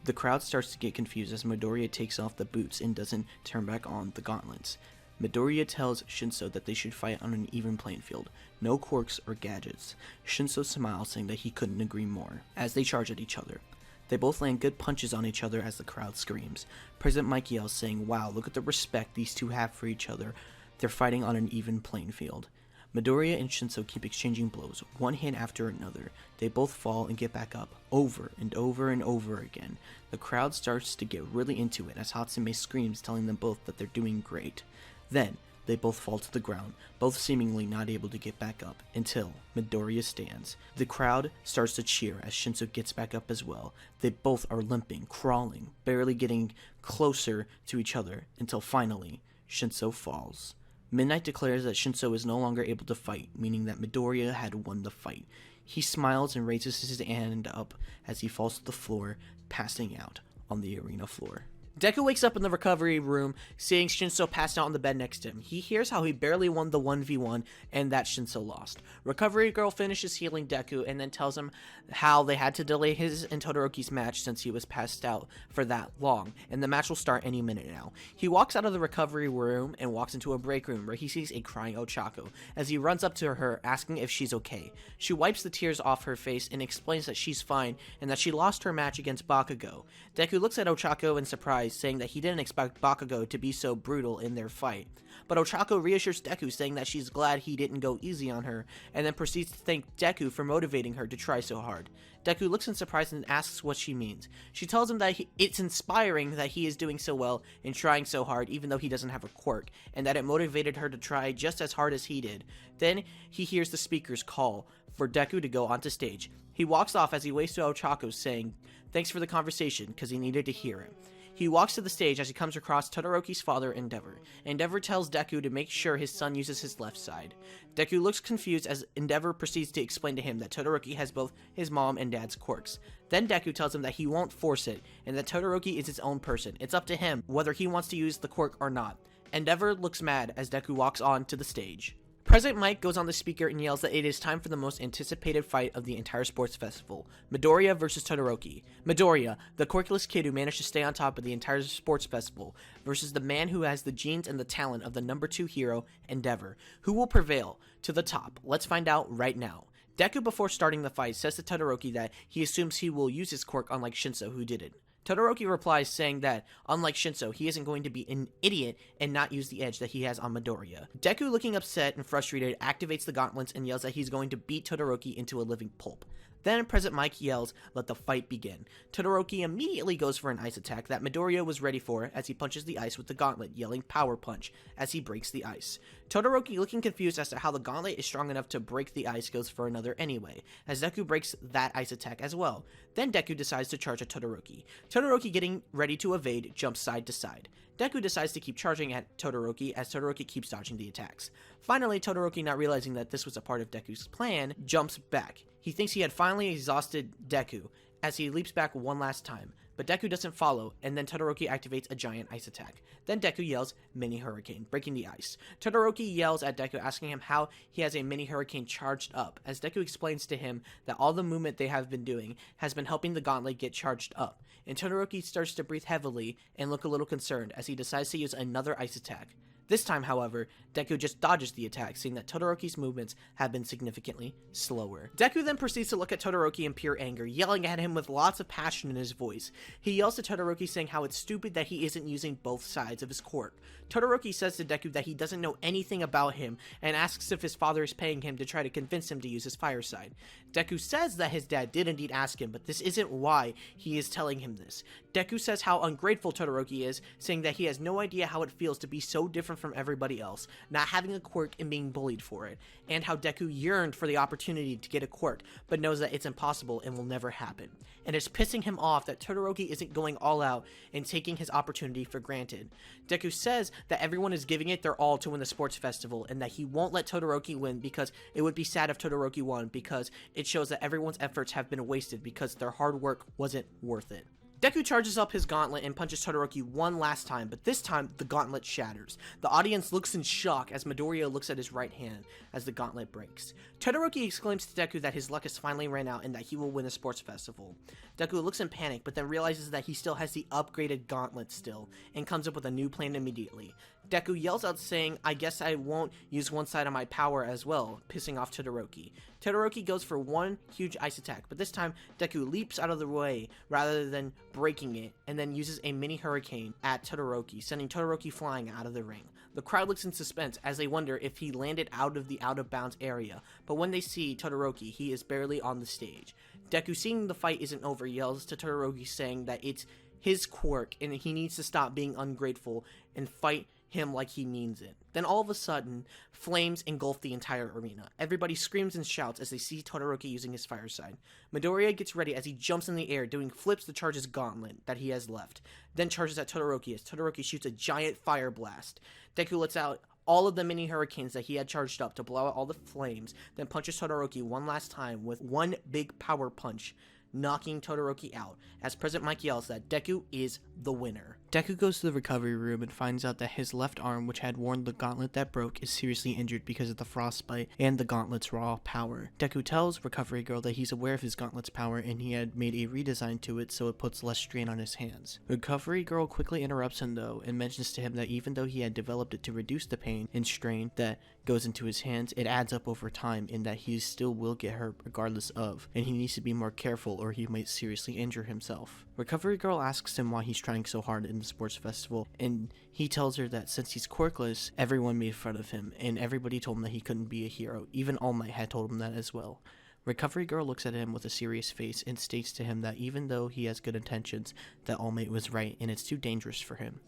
The crowd starts to get confused as Midoriya takes off the boots and doesn't turn back on the gauntlets. Midoriya tells Shinso that they should fight on an even playing field, no quirks or gadgets. Shinso smiles, saying that he couldn't agree more, as they charge at each other. They both land good punches on each other as the crowd screams. President Mike yells, saying, "Wow, look at the respect these two have for each other. They're fighting on an even playing field." Midoriya and Shinso keep exchanging blows, one hit after another. They both fall and get back up, over and over and over again. The crowd starts to get really into it as Hatsume screams, telling them both that they're doing great. Then, they both fall to the ground, both seemingly not able to get back up, until Midoriya stands. The crowd starts to cheer as Shinso gets back up as well. They both are limping, crawling, barely getting closer to each other, until finally, Shinso falls. Midnight declares that Shinso is no longer able to fight, meaning that Midoriya had won the fight. He smiles and raises his hand up as he falls to the floor, passing out on the arena floor. Deku wakes up in the recovery room, seeing Shinso passed out on the bed next to him. He hears how he barely won the 1v1 and that Shinso lost. Recovery girl finishes healing Deku and then tells him how they had to delay his and Todoroki's match since he was passed out for that long, and the match will start any minute now. He walks out of the recovery room and walks into a break room where he sees a crying Ochako as he runs up to her asking if she's okay. She wipes the tears off her face and explains that she's fine and that she lost her match against Bakugo. Deku looks at Ochako in surprise, saying that he didn't expect Bakugo to be so brutal in their fight. But Ochako reassures Deku, saying that she's glad he didn't go easy on her, and then proceeds to thank Deku for motivating her to try so hard. Deku looks in surprise and asks what she means. She tells him that it's inspiring that he is doing so well and trying so hard even though he doesn't have a quirk, and that it motivated her to try just as hard as he did. Then he hears the speakers call for Deku to go onto stage. He walks off as he waits to Ochako, saying thanks for the conversation because he needed to hear it. He walks to the stage as he comes across Todoroki's father, Endeavor. Endeavor tells Deku to make sure his son uses his left side. Deku looks confused as Endeavor proceeds to explain to him that Todoroki has both his mom and dad's quirks. Then Deku tells him that he won't force it, and that Todoroki is his own person. It's up to him whether he wants to use the quirk or not. Endeavor looks mad as Deku walks on to the stage. President Mike goes on the speaker and yells that it is time for the most anticipated fight of the entire sports festival, Midoriya versus Todoroki. Midoriya, the quirkless kid who managed to stay on top of the entire sports festival, versus the man who has the genes and the talent of the number 2 hero, Endeavor. Who will prevail to the top? Let's find out right now. Deku, before starting the fight, says to Todoroki that he assumes he will use his quirk unlike Shinso, who didn't. Todoroki replies saying that, unlike Shinso, he isn't going to be an idiot and not use the edge that he has on Midoriya. Deku, looking upset and frustrated, activates the gauntlets and yells that he's going to beat Todoroki into a living pulp. Then President Mike yells, "Let the fight begin." Todoroki immediately goes for an ice attack that Midoriya was ready for as he punches the ice with the gauntlet, yelling "Power Punch" as he breaks the ice. Todoroki, looking confused as to how the gauntlet is strong enough to break the ice, goes for another anyway, as Deku breaks that ice attack as well. Then Deku decides to charge at Todoroki. Todoroki, getting ready to evade, jumps side to side. Deku decides to keep charging at Todoroki as Todoroki keeps dodging the attacks. Finally, Todoroki, not realizing that this was a part of Deku's plan, jumps back. He thinks he had finally exhausted Deku as he leaps back one last time, but Deku doesn't follow, and then Todoroki activates a giant ice attack. Then Deku yells, "Mini Hurricane," breaking the ice. Todoroki yells at Deku, asking him how he has a mini hurricane charged up, as Deku explains to him that all the movement they have been doing has been helping the gauntlet get charged up, and Todoroki starts to breathe heavily and look a little concerned as he decides to use another ice attack. This time, however, Deku just dodges the attack, seeing that Todoroki's movements have been significantly slower. Deku then proceeds to look at Todoroki in pure anger, yelling at him with lots of passion in his voice. He yells to Todoroki saying how it's stupid that he isn't using both sides of his quirk. Todoroki says to Deku that he doesn't know anything about him and asks if his father is paying him to try to convince him to use his fire side. Deku says that his dad did indeed ask him, but this isn't why he is telling him this. Deku says how ungrateful Todoroki is, saying that he has no idea how it feels to be so different from everybody else, not having a quirk and being bullied for it, and how Deku yearned for the opportunity to get a quirk, but knows that it's impossible and will never happen. And it's pissing him off that Todoroki isn't going all out and taking his opportunity for granted. Deku says that everyone is giving it their all to win the sports festival, and that he won't let Todoroki win because it would be sad if Todoroki won, because it shows that everyone's efforts have been wasted because their hard work wasn't worth it. Deku charges up his gauntlet and punches Todoroki one last time, but this time the gauntlet shatters. The audience looks in shock as Midoriya looks at his right hand as the gauntlet breaks. Todoroki exclaims to Deku that his luck has finally ran out and that he will win the sports festival. Deku looks in panic, but then realizes that he still has the upgraded gauntlet still, and comes up with a new plan immediately. Deku yells out saying, "I guess I won't use one side of my power as well," pissing off Todoroki. Todoroki goes for one huge ice attack, but this time Deku leaps out of the way rather than breaking it, and then uses a mini hurricane at Todoroki, sending Todoroki flying out of the ring. The crowd looks in suspense as they wonder if he landed out of the out-of-bounds area, but when they see Todoroki, he is barely on the stage. Deku, seeing the fight isn't over, yells to Todoroki saying that it's his quirk and he needs to stop being ungrateful and fight him like he means it. Then all of a sudden, flames engulf the entire arena. Everybody screams and shouts as they see Todoroki using his fire side. Midoriya gets ready as he jumps in the air, doing flips to charge his gauntlet that he has left. Then charges at Todoroki as Todoroki shoots a giant fire blast. Deku lets out all of the mini hurricanes that he had charged up to blow out all the flames, then punches Todoroki one last time with one big power punch, knocking Todoroki out, as President Mike yells that Deku is the winner. Deku goes to the recovery room and finds out that his left arm, which had worn the gauntlet that broke, is seriously injured because of the frostbite and the gauntlet's raw power. Deku tells Recovery Girl that he's aware of his gauntlet's power and he had made a redesign to it so it puts less strain on his hands. Recovery Girl quickly interrupts him though and mentions to him that even though he had developed it to reduce the pain and strain that goes into his hands, it adds up over time and that he still will get hurt regardless of, and he needs to be more careful or he might seriously injure himself. Recovery Girl asks him why he's trying so hard in the sports festival, and he tells her that since he's quirkless, everyone made fun of him, and everybody told him that he couldn't be a hero. Even All Might had told him that as well. Recovery Girl looks at him with a serious face and states to him that even though he has good intentions, that All Might was right and it's too dangerous for him.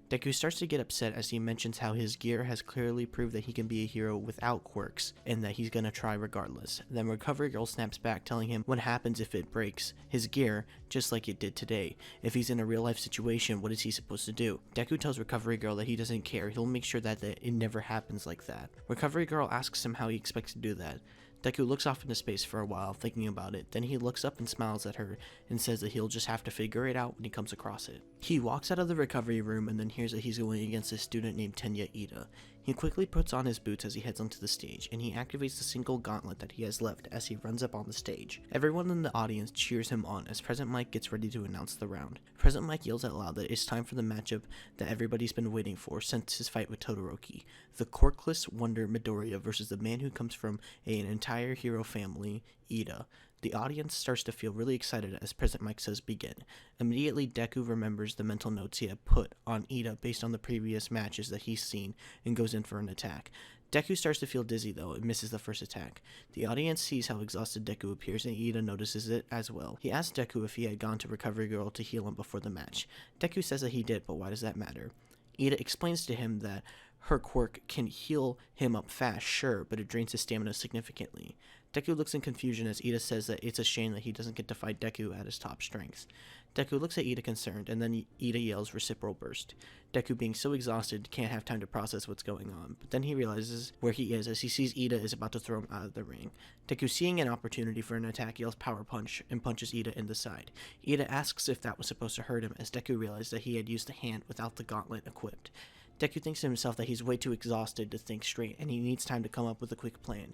Deku starts to get upset as he mentions how his gear has clearly proved that he can be a hero without quirks, and that he's gonna try regardless. Then Recovery Girl snaps back, telling him what happens if it breaks his gear, just like it did today. If he's in a real life situation, what is he supposed to do? Deku tells Recovery Girl that he doesn't care, he'll make sure that it never happens like that. Recovery Girl asks him how he expects to do that. Deku looks off into space for a while, thinking about it. Then he looks up and smiles at her and says that he'll just have to figure it out when he comes across it. He walks out of the recovery room and then hears that he's going against a student named Tenya Iida. He quickly puts on his boots as he heads onto the stage, and he activates the single gauntlet that he has left as he runs up on the stage. Everyone in the audience cheers him on as President Mike gets ready to announce the round. President Mike yells out loud that it's time for the matchup that everybody's been waiting for since his fight with Todoroki. The Quirkless wonder Midoriya versus the man who comes from an entire hero family, Iida. The audience starts to feel really excited as President Mike says begin. Immediately, Deku remembers the mental notes he had put on Iida based on the previous matches that he's seen and goes in for an attack. Deku starts to feel dizzy though and misses the first attack. The audience sees how exhausted Deku appears and Iida notices it as well. He asks Deku if he had gone to Recovery Girl to heal him before the match. Deku says that he did, but why does that matter? Iida explains to him that her quirk can heal him up fast, sure, but it drains his stamina significantly. Deku looks in confusion as Iida says that it's a shame that he doesn't get to fight Deku at his top strength. Deku looks at Iida concerned, and then Iida yells reciprocal burst. Deku, being so exhausted, can't have time to process what's going on, but then he realizes where he is as he sees Iida is about to throw him out of the ring. Deku, seeing an opportunity for an attack, yells power punch and punches Iida in the side. Iida asks if that was supposed to hurt him as Deku realized that he had used the hand without the gauntlet equipped. Deku thinks to himself that he's way too exhausted to think straight and he needs time to come up with a quick plan.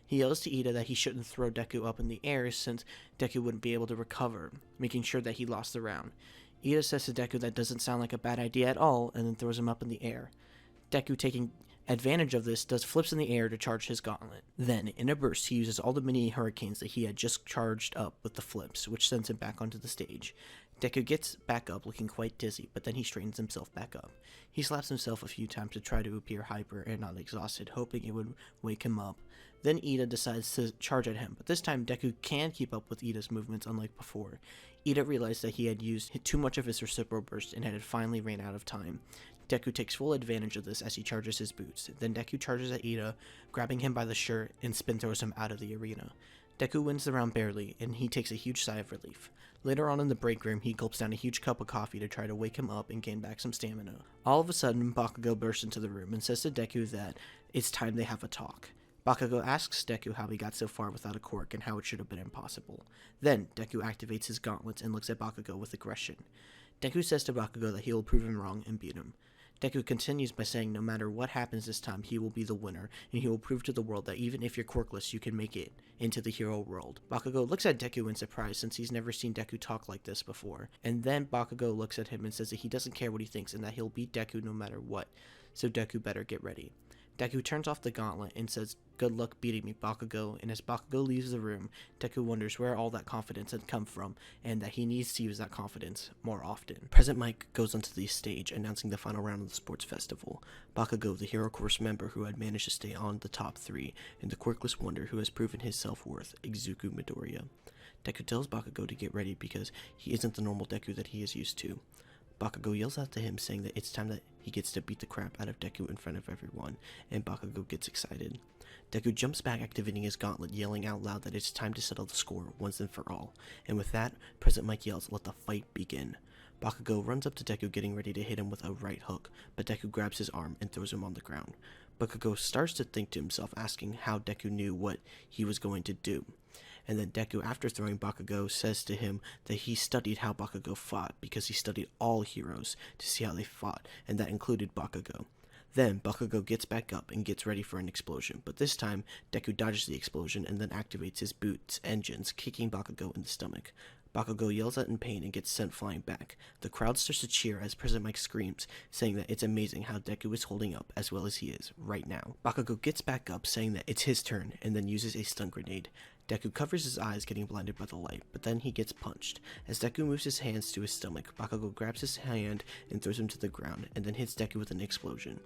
He yells to Iida that he shouldn't throw Deku up in the air since Deku wouldn't be able to recover, making sure that he lost the round. Iida says to Deku that doesn't sound like a bad idea at all and then throws him up in the air. Deku, taking advantage of this, does flips in the air to charge his gauntlet. Then, in a burst, he uses all the mini hurricanes that he had just charged up with the flips, which sends him back onto the stage. Deku gets back up looking quite dizzy, but then he straightens himself back up. He slaps himself a few times to try to appear hyper and not exhausted, hoping it would wake him up. Then Iida decides to charge at him, but this time Deku can keep up with Iida's movements unlike before. Iida realized that he had used too much of his reciprocal burst and had finally ran out of time. Deku takes full advantage of this as he charges his boots. Then Deku charges at Iida, grabbing him by the shirt and spin throws him out of the arena. Deku wins the round barely, and he takes a huge sigh of relief. Later on in the break room, he gulps down a huge cup of coffee to try to wake him up and gain back some stamina. All of a sudden, Bakugo bursts into the room and says to Deku that it's time they have a talk. Bakugo asks Deku how he got so far without a quirk and how it should have been impossible. Then, Deku activates his gauntlets and looks at Bakugo with aggression. Deku says to Bakugo that he will prove him wrong and beat him. Deku continues by saying no matter what happens this time, he will be the winner, and he will prove to the world that even if you're quirkless, you can make it into the hero world. Bakugo looks at Deku in surprise since he's never seen Deku talk like this before, and then Bakugo looks at him and says that he doesn't care what he thinks and that he'll beat Deku no matter what, so Deku better get ready. Deku turns off the gauntlet and says, "Good luck beating me, Bakugo," and as Bakugo leaves the room, Deku wonders where all that confidence had come from, and that he needs to use that confidence more often. President Mike goes onto the stage, announcing the final round of the sports festival. Bakugo, the Hero Corps member who had managed to stay on the top three, and the Quirkless Wonder who has proven his self-worth, Izuku Midoriya. Deku tells Bakugo to get ready because he isn't the normal Deku that he is used to. Bakugo yells out to him saying that it's time that he gets to beat the crap out of Deku in front of everyone, and Bakugo gets excited. Deku jumps back, activating his gauntlet, yelling out loud that it's time to settle the score once and for all, and with that, President Mike yells, "Let the fight begin." Bakugo runs up to Deku, getting ready to hit him with a right hook, but Deku grabs his arm and throws him on the ground. Bakugo starts to think to himself, asking how Deku knew what he was going to do. And then Deku, after throwing Bakugo, says to him that he studied how Bakugo fought because he studied all heroes to see how they fought, and that included Bakugo. Then Bakugo gets back up and gets ready for an explosion, but this time Deku dodges the explosion and then activates his boots' engines, kicking Bakugo in the stomach. Bakugo yells out in pain and gets sent flying back. The crowd starts to cheer as President Mike screams, saying that it's amazing how Deku is holding up as well as he is right now. Bakugo gets back up, saying that it's his turn, and then uses a stun grenade. Deku covers his eyes, getting blinded by the light, but then he gets punched. As Deku moves his hands to his stomach, Bakugo grabs his hand and throws him to the ground, and then hits Deku with an explosion.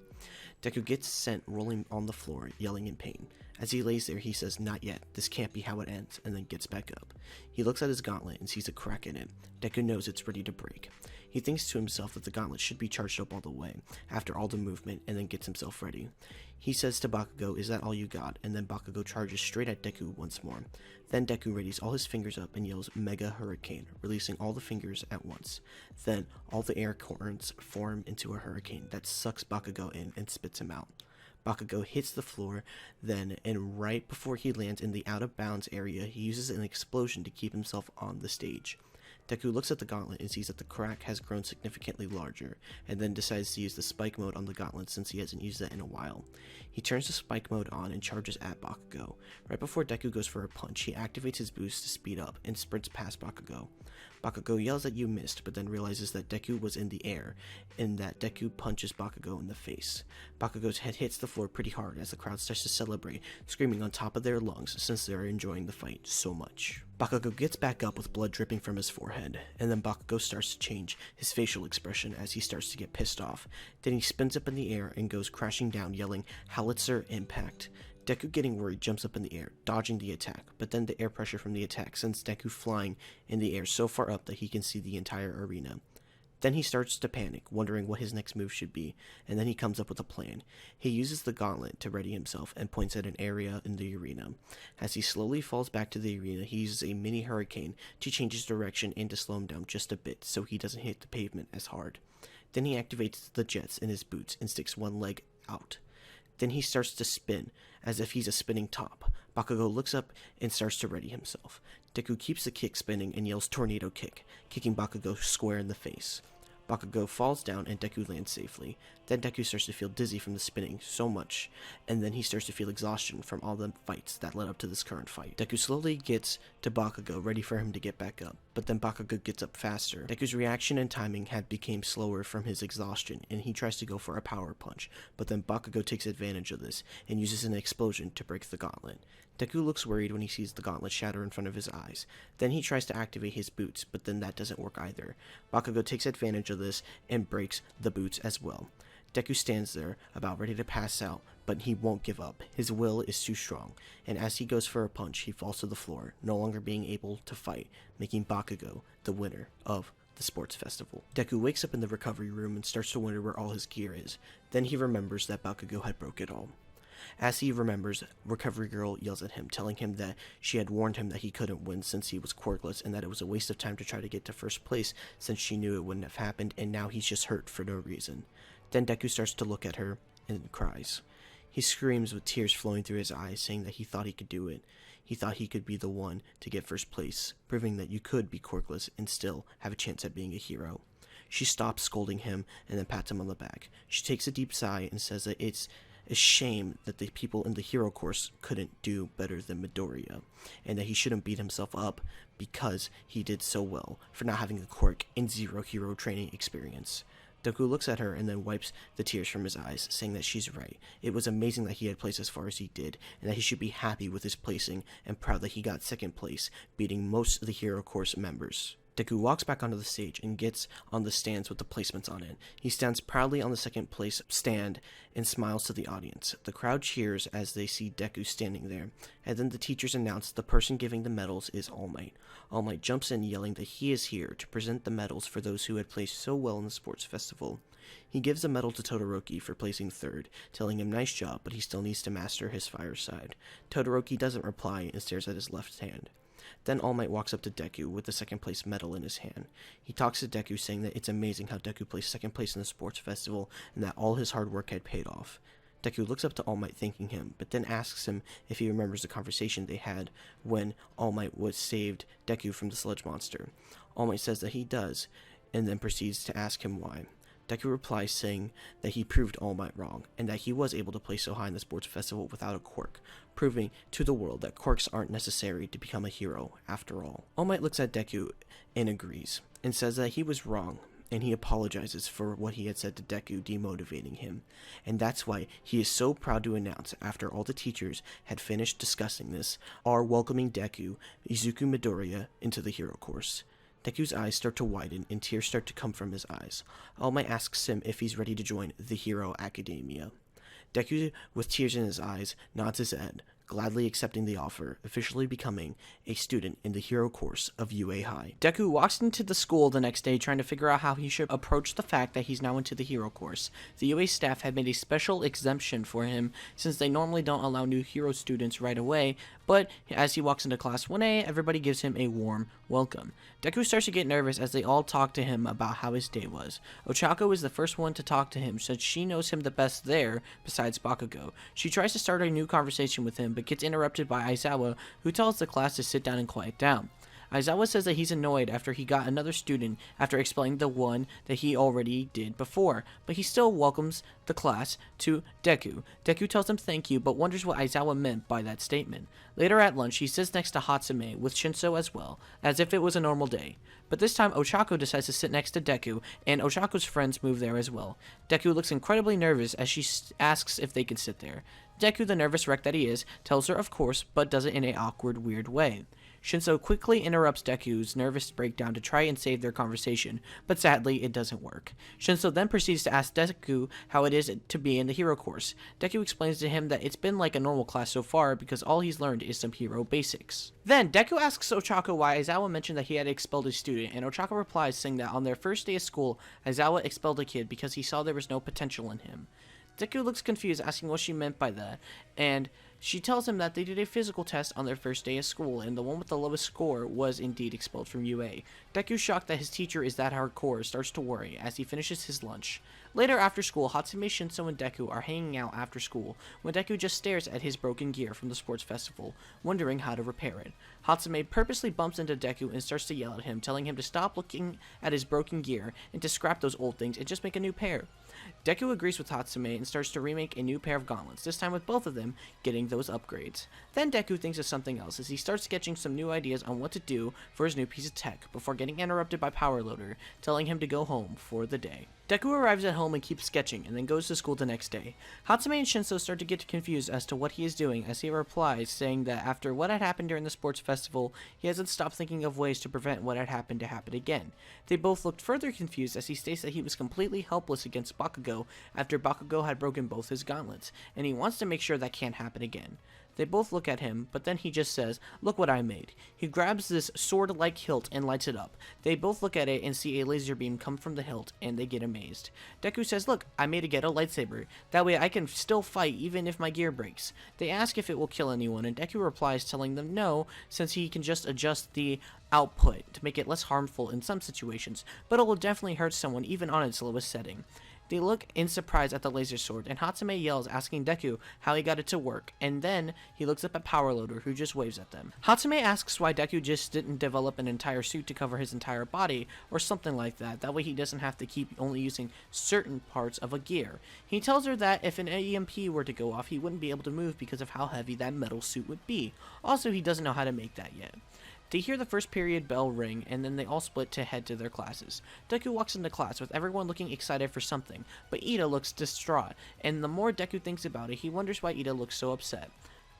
Deku gets sent rolling on the floor, yelling in pain. As he lays there, he says, "Not yet, this can't be how it ends," and then gets back up. He looks at his gauntlet and sees a crack in it. Deku knows it's ready to break. He thinks to himself that the gauntlet should be charged up all the way, after all the movement, and then gets himself ready. He says to Bakugo, "Is that all you got?" And then Bakugo charges straight at Deku once more. Then Deku readies all his fingers up and yells Mega Hurricane, releasing all the fingers at once. Then all the air currents form into a hurricane that sucks Bakugo in and spits him out. Bakugo hits the floor then, and right before he lands in the out-of-bounds area, he uses an explosion to keep himself on the stage. Deku looks at the gauntlet and sees that the crack has grown significantly larger, and then decides to use the spike mode on the gauntlet since he hasn't used that in a while. He turns the spike mode on and charges at Bakugo. Right before Deku goes for a punch, he activates his boost to speed up and sprints past Bakugo. Bakugo yells that you missed, but then realizes that Deku was in the air, and that Deku punches Bakugo in the face. Bakugo's head hits the floor pretty hard as the crowd starts to celebrate, screaming on top of their lungs since they're enjoying the fight so much. Bakugo gets back up with blood dripping from his forehead, and then Bakugo starts to change his facial expression as he starts to get pissed off. Then he spins up in the air and goes crashing down, yelling, "Howitzer Impact." Deku, getting worried, jumps up in the air, dodging the attack, but then the air pressure from the attack sends Deku flying in the air so far up that he can see the entire arena. Then he starts to panic, wondering what his next move should be, and then he comes up with a plan. He uses the gauntlet to ready himself and points at an area in the arena. As he slowly falls back to the arena, he uses a mini hurricane to change his direction and to slow him down just a bit so he doesn't hit the pavement as hard. Then he activates the jets in his boots and sticks one leg out. Then he starts to spin, as if he's a spinning top. Bakugo looks up and starts to ready himself. Deku keeps the kick spinning and yells Tornado Kick, kicking Bakugo square in the face. Bakugo falls down and Deku lands safely. Then Deku starts to feel dizzy from the spinning so much, and then he starts to feel exhaustion from all the fights that led up to this current fight. Deku slowly gets to Bakugo, ready for him to get back up, but then Bakugo gets up faster. Deku's reaction and timing had become slower from his exhaustion, and he tries to go for a power punch, but then Bakugo takes advantage of this and uses an explosion to break the gauntlet. Deku looks worried when he sees the gauntlet shatter in front of his eyes. Then he tries to activate his boots, but then that doesn't work either. Bakugo takes advantage of this and breaks the boots as well. Deku stands there, about ready to pass out, but he won't give up. His will is too strong, and as he goes for a punch, he falls to the floor, no longer being able to fight, making Bakugo the winner of the sports festival. Deku wakes up in the recovery room and starts to wonder where all his gear is. Then he remembers that Bakugo had broke it all. As he remembers, Recovery Girl yells at him, telling him that she had warned him that he couldn't win since he was quirkless, and that it was a waste of time to try to get to first place since she knew it wouldn't have happened, and now he's just hurt for no reason. Then Deku starts to look at her and cries. He screams with tears flowing through his eyes, saying that he thought he could do it. He thought he could be the one to get first place, proving that you could be quirkless and still have a chance at being a hero. She stops scolding him and then pats him on the back. She takes a deep sigh and says that it's a shame that the people in the hero course couldn't do better than Midoriya, and that he shouldn't beat himself up because he did so well for not having a quirk and zero hero training experience. Deku looks at her and then wipes the tears from his eyes, saying that she's right. It was amazing that he had placed as far as he did, and that he should be happy with his placing and proud that he got second place, beating most of the hero course members. Deku walks back onto the stage and gets on the stands with the placements on it. He stands proudly on the second place stand and smiles to the audience. The crowd cheers as they see Deku standing there, and then the teachers announce the person giving the medals is All Might. All Might jumps in yelling that he is here to present the medals for those who had placed so well in the sports festival. He gives a medal to Todoroki for placing third, telling him nice job, but he still needs to master his fire side. Todoroki doesn't reply and stares at his left hand. Then All Might walks up to Deku with the second place medal in his hand. He talks to Deku, saying that it's amazing how Deku placed second place in the sports festival and that all his hard work had paid off. Deku looks up to All Might thanking him, but then asks him if he remembers the conversation they had when All Might was saved Deku from the sludge monster. All Might says that he does, and then proceeds to ask him why. Deku replies saying that he proved All Might wrong, and that he was able to place so high in the sports festival without a quirk, proving to the world that quirks aren't necessary to become a hero after all. All Might looks at Deku and agrees, and says that he was wrong, and he apologizes for what he had said to Deku, demotivating him. And that's why he is so proud to announce, after all the teachers had finished discussing this, are welcoming Deku, Izuku Midoriya, into the hero course. Deku's eyes start to widen and tears start to come from his eyes. All Might asks him if he's ready to join the Hero Academia. Deku, with tears in his eyes, nods his head, gladly accepting the offer, officially becoming a student in the hero course of UA High. Deku walks into the school the next day trying to figure out how he should approach the fact that he's now into the hero course. The UA staff had made a special exemption for him since they normally don't allow new hero students right away, but as he walks into class 1A, everybody gives him a warm welcome. Deku starts to get nervous as they all talk to him about how his day was. Ochako is the first one to talk to him since she knows him the best there besides Bakugo. She tries to start a new conversation with him but gets interrupted by Aizawa, who tells the class to sit down and quiet down. Aizawa says that he's annoyed after he got another student after explaining the one that he already did before, but he still welcomes the class to Deku. Deku tells him thank you, but wonders what Aizawa meant by that statement. Later at lunch, he sits next to Hatsume with Shinso as well, as if it was a normal day. But this time, Ochako decides to sit next to Deku, and Ochako's friends move there as well. Deku looks incredibly nervous as she asks if they can sit there. Deku, the nervous wreck that he is, tells her of course, but does it in an awkward, weird way. Shinso quickly interrupts Deku's nervous breakdown to try and save their conversation, but sadly, it doesn't work. Shinso then proceeds to ask Deku how it is to be in the hero course. Deku explains to him that it's been like a normal class so far because all he's learned is some hero basics. Then, Deku asks Ochako why Aizawa mentioned that he had expelled a student, and Ochako replies saying that on their first day of school, Aizawa expelled a kid because he saw there was no potential in him. Deku looks confused, asking what she meant by that, and she tells him that they did a physical test on their first day of school, and the one with the lowest score was indeed expelled from UA. Deku, shocked that his teacher is that hardcore, starts to worry as he finishes his lunch. Later after school, Hatsume, Shinso, and Deku are hanging out after school, when Deku just stares at his broken gear from the sports festival, wondering how to repair it. Hatsume purposely bumps into Deku and starts to yell at him, telling him to stop looking at his broken gear and to scrap those old things and just make a new pair. Deku agrees with Hatsume and starts to remake a new pair of gauntlets, this time with both of them getting those upgrades. Then Deku thinks of something else as he starts sketching some new ideas on what to do for his new piece of tech before getting interrupted by Power Loader, telling him to go home for the day. Deku arrives at home and keeps sketching, and then goes to school the next day. Hatsume and Shinso start to get confused as to what he is doing as he replies, saying that after what had happened during the sports festival, he hasn't stopped thinking of ways to prevent what had happened to happen again. They both looked further confused as he states that he was completely helpless against Bakugo after Bakugo had broken both his gauntlets, and he wants to make sure that can't happen again. They both look at him, but then he just says, "Look what I made." He grabs this sword-like hilt and lights it up. They both look at it and see a laser beam come from the hilt, and they get amazed. Deku says, "Look, I made a ghetto lightsaber. That way I can still fight even if my gear breaks." They ask if it will kill anyone, and Deku replies telling them no, since he can just adjust the output to make it less harmful in some situations, but it will definitely hurt someone even on its lowest setting. They look in surprise at the laser sword, and Hatsume yells, asking Deku how he got it to work, and then he looks up at Power Loader, who just waves at them. Hatsume asks why Deku just didn't develop an entire suit to cover his entire body, or something like that, that way he doesn't have to keep only using certain parts of a gear. He tells her that if an EMP were to go off, he wouldn't be able to move because of how heavy that metal suit would be. Also, he doesn't know how to make that yet. They hear the first period bell ring, and then they all split to head to their classes. Deku walks into class with everyone looking excited for something, but Iida looks distraught, and the more Deku thinks about it, he wonders why Iida looks so upset.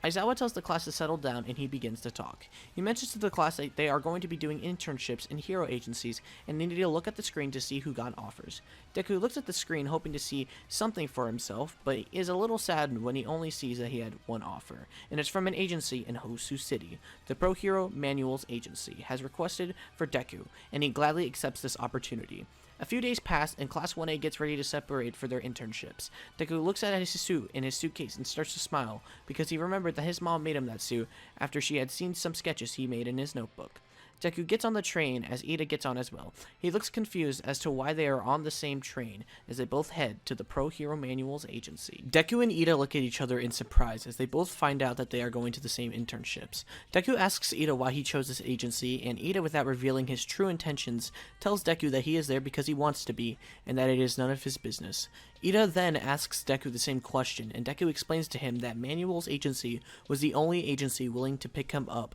Aizawa tells the class to settle down, and he begins to talk. He mentions to the class that they are going to be doing internships in hero agencies, and they need to look at the screen to see who got offers. Deku looks at the screen hoping to see something for himself, but is a little saddened when he only sees that he had one offer, and it's from an agency in Hosu City. The Pro Hero Manuals Agency has requested for Deku, and he gladly accepts this opportunity. A few days pass, and Class 1A gets ready to separate for their internships. Deku looks at his suit in his suitcase and starts to smile, because he remembered that his mom made him that suit after she had seen some sketches he made in his notebook. Deku gets on the train as Iida gets on as well. He looks confused as to why they are on the same train as they both head to the Pro Hero Manuals Agency. Deku and Iida look at each other in surprise as they both find out that they are going to the same internships. Deku asks Iida why he chose this agency, and Iida, without revealing his true intentions, tells Deku that he is there because he wants to be, and that it is none of his business. Iida then asks Deku the same question, and Deku explains to him that Manuals Agency was the only agency willing to pick him up,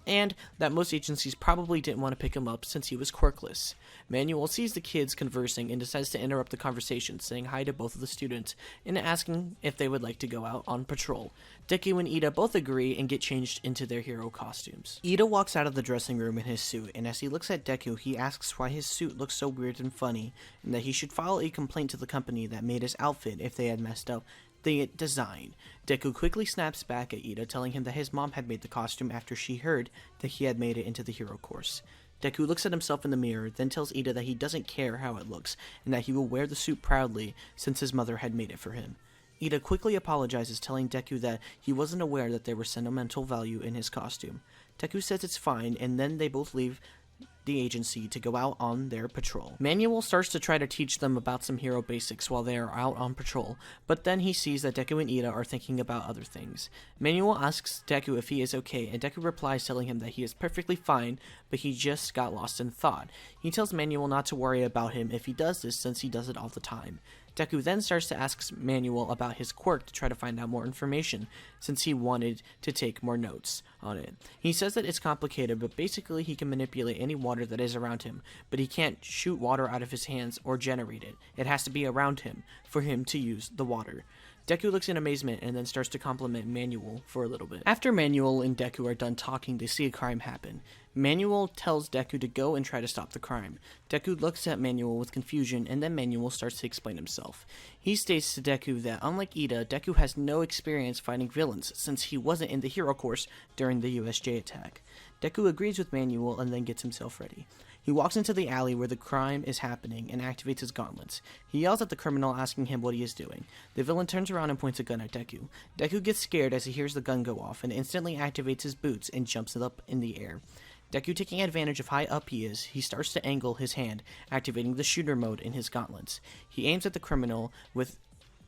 and that most agencies probably didn't want to pick him up since he was quirkless. Manuel sees the kids conversing and decides to interrupt the conversation, saying hi to both of the students and asking if they would like to go out on patrol. Deku and Iida both agree and get changed into their hero costumes. Iida walks out of the dressing room in his suit, and as he looks at Deku, he asks why his suit looks so weird and funny, and that he should file a complaint to the company that made his outfit if they had messed up the design. Deku quickly snaps back at Iida, telling him that his mom had made the costume after she heard that he had made it into the hero course. Deku looks at himself in the mirror, then tells Iida that he doesn't care how it looks, and that he will wear the suit proudly since his mother had made it for him. Iida quickly apologizes, telling Deku that he wasn't aware that there was sentimental value in his costume. Deku says it's fine, and then they both leave the agency to go out on their patrol. Manuel starts to try to teach them about some hero basics while they are out on patrol, but then he sees that Deku and Iida are thinking about other things. Manuel asks Deku if he is okay, and Deku replies telling him that he is perfectly fine, but he just got lost in thought. He tells Manuel not to worry about him if he does this, since he does it all the time. Deku then starts to ask Manuel about his quirk to try to find out more information, since he wanted to take more notes on it. He says that it's complicated, but basically he can manipulate any water that is around him, but he can't shoot water out of his hands or generate it. It has to be around him for him to use the water. Deku looks in amazement and then starts to compliment Manuel for a little bit. After Manuel and Deku are done talking, they see a crime happen. Manuel tells Deku to go and try to stop the crime. Deku looks at Manuel with confusion, and then Manuel starts to explain himself. He states to Deku that unlike Iida, Deku has no experience fighting villains since he wasn't in the hero course during the USJ attack. Deku agrees with Manuel and then gets himself ready. He walks into the alley where the crime is happening and activates his gauntlets. He yells at the criminal, asking him what he is doing. The villain turns around and points a gun at Deku. Deku gets scared as he hears the gun go off and instantly activates his boots and jumps it up in the air. Deku, taking advantage of how up he is, he starts to angle his hand, activating the shooter mode in his gauntlets. He aims at the criminal with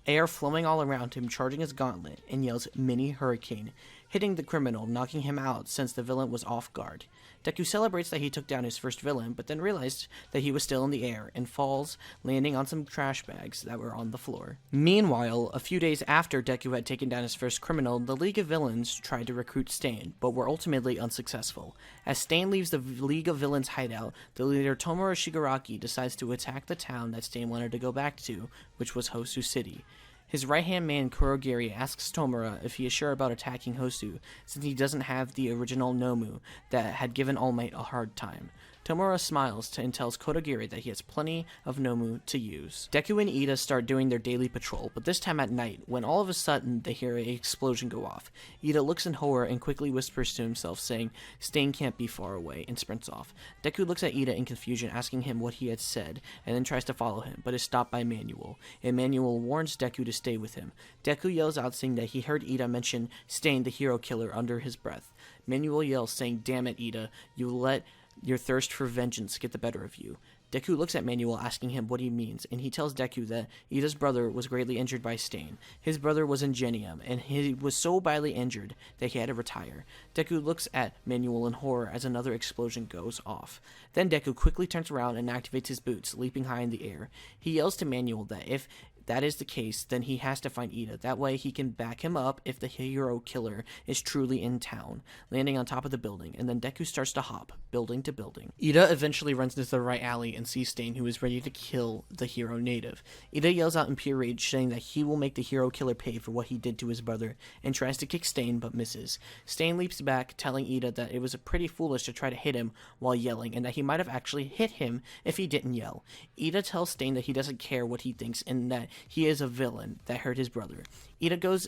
air flowing all around him, charging his gauntlet, and yells "Mini Hurricane," hitting the criminal, knocking him out since the villain was off guard. Deku celebrates that he took down his first villain, but then realized that he was still in the air and falls, landing on some trash bags that were on the floor. Meanwhile, a few days after Deku had taken down his first criminal, the League of Villains tried to recruit Stain, but were ultimately unsuccessful. As Stain leaves the League of Villains hideout, the leader Tomura Shigaraki decides to attack the town that Stain wanted to go back to, which was Hosu City. His right-hand man, Kurogiri, asks Tomura if he is sure about attacking Hosu, since he doesn't have the original Nomu that had given All Might a hard time. Tomura smiles and tells Kurogiri that he has plenty of Nomu to use. Deku and Iida start doing their daily patrol, but this time at night, when all of a sudden they hear an explosion go off. Iida looks in horror and quickly whispers to himself, saying, "Stain can't be far away," and sprints off. Deku looks at Iida in confusion, asking him what he had said, and then tries to follow him, but is stopped by Manuel, and Manuel warns Deku to stay with him. Deku yells out, saying that he heard Iida mention Stain the hero killer under his breath. Manuel yells, saying, "Damn it, Iida, you let your thirst for vengeance get the better of you." Deku looks at Manuel, asking him what he means, and he tells Deku that Iida's brother was greatly injured by Stain. His brother was in Genium, and he was so badly injured that he had to retire. Deku looks at Manuel in horror as another explosion goes off. Then Deku quickly turns around and activates his boots, leaping high in the air. He yells to Manuel that if that is the case, then he has to find Iida. That way he can back him up if the hero killer is truly in town, landing on top of the building, and then Deku starts to hop, building to building. Iida eventually runs into the right alley and sees Stain, who is ready to kill the hero native. Iida yells out in pure rage, saying that he will make the hero killer pay for what he did to his brother, and tries to kick Stain, but misses. Stain leaps back, telling Iida that it was pretty foolish to try to hit him while yelling, and that he might have actually hit him if he didn't yell. Iida tells Stain that he doesn't care what he thinks, and that he is a villain that hurt his brother. Iida goes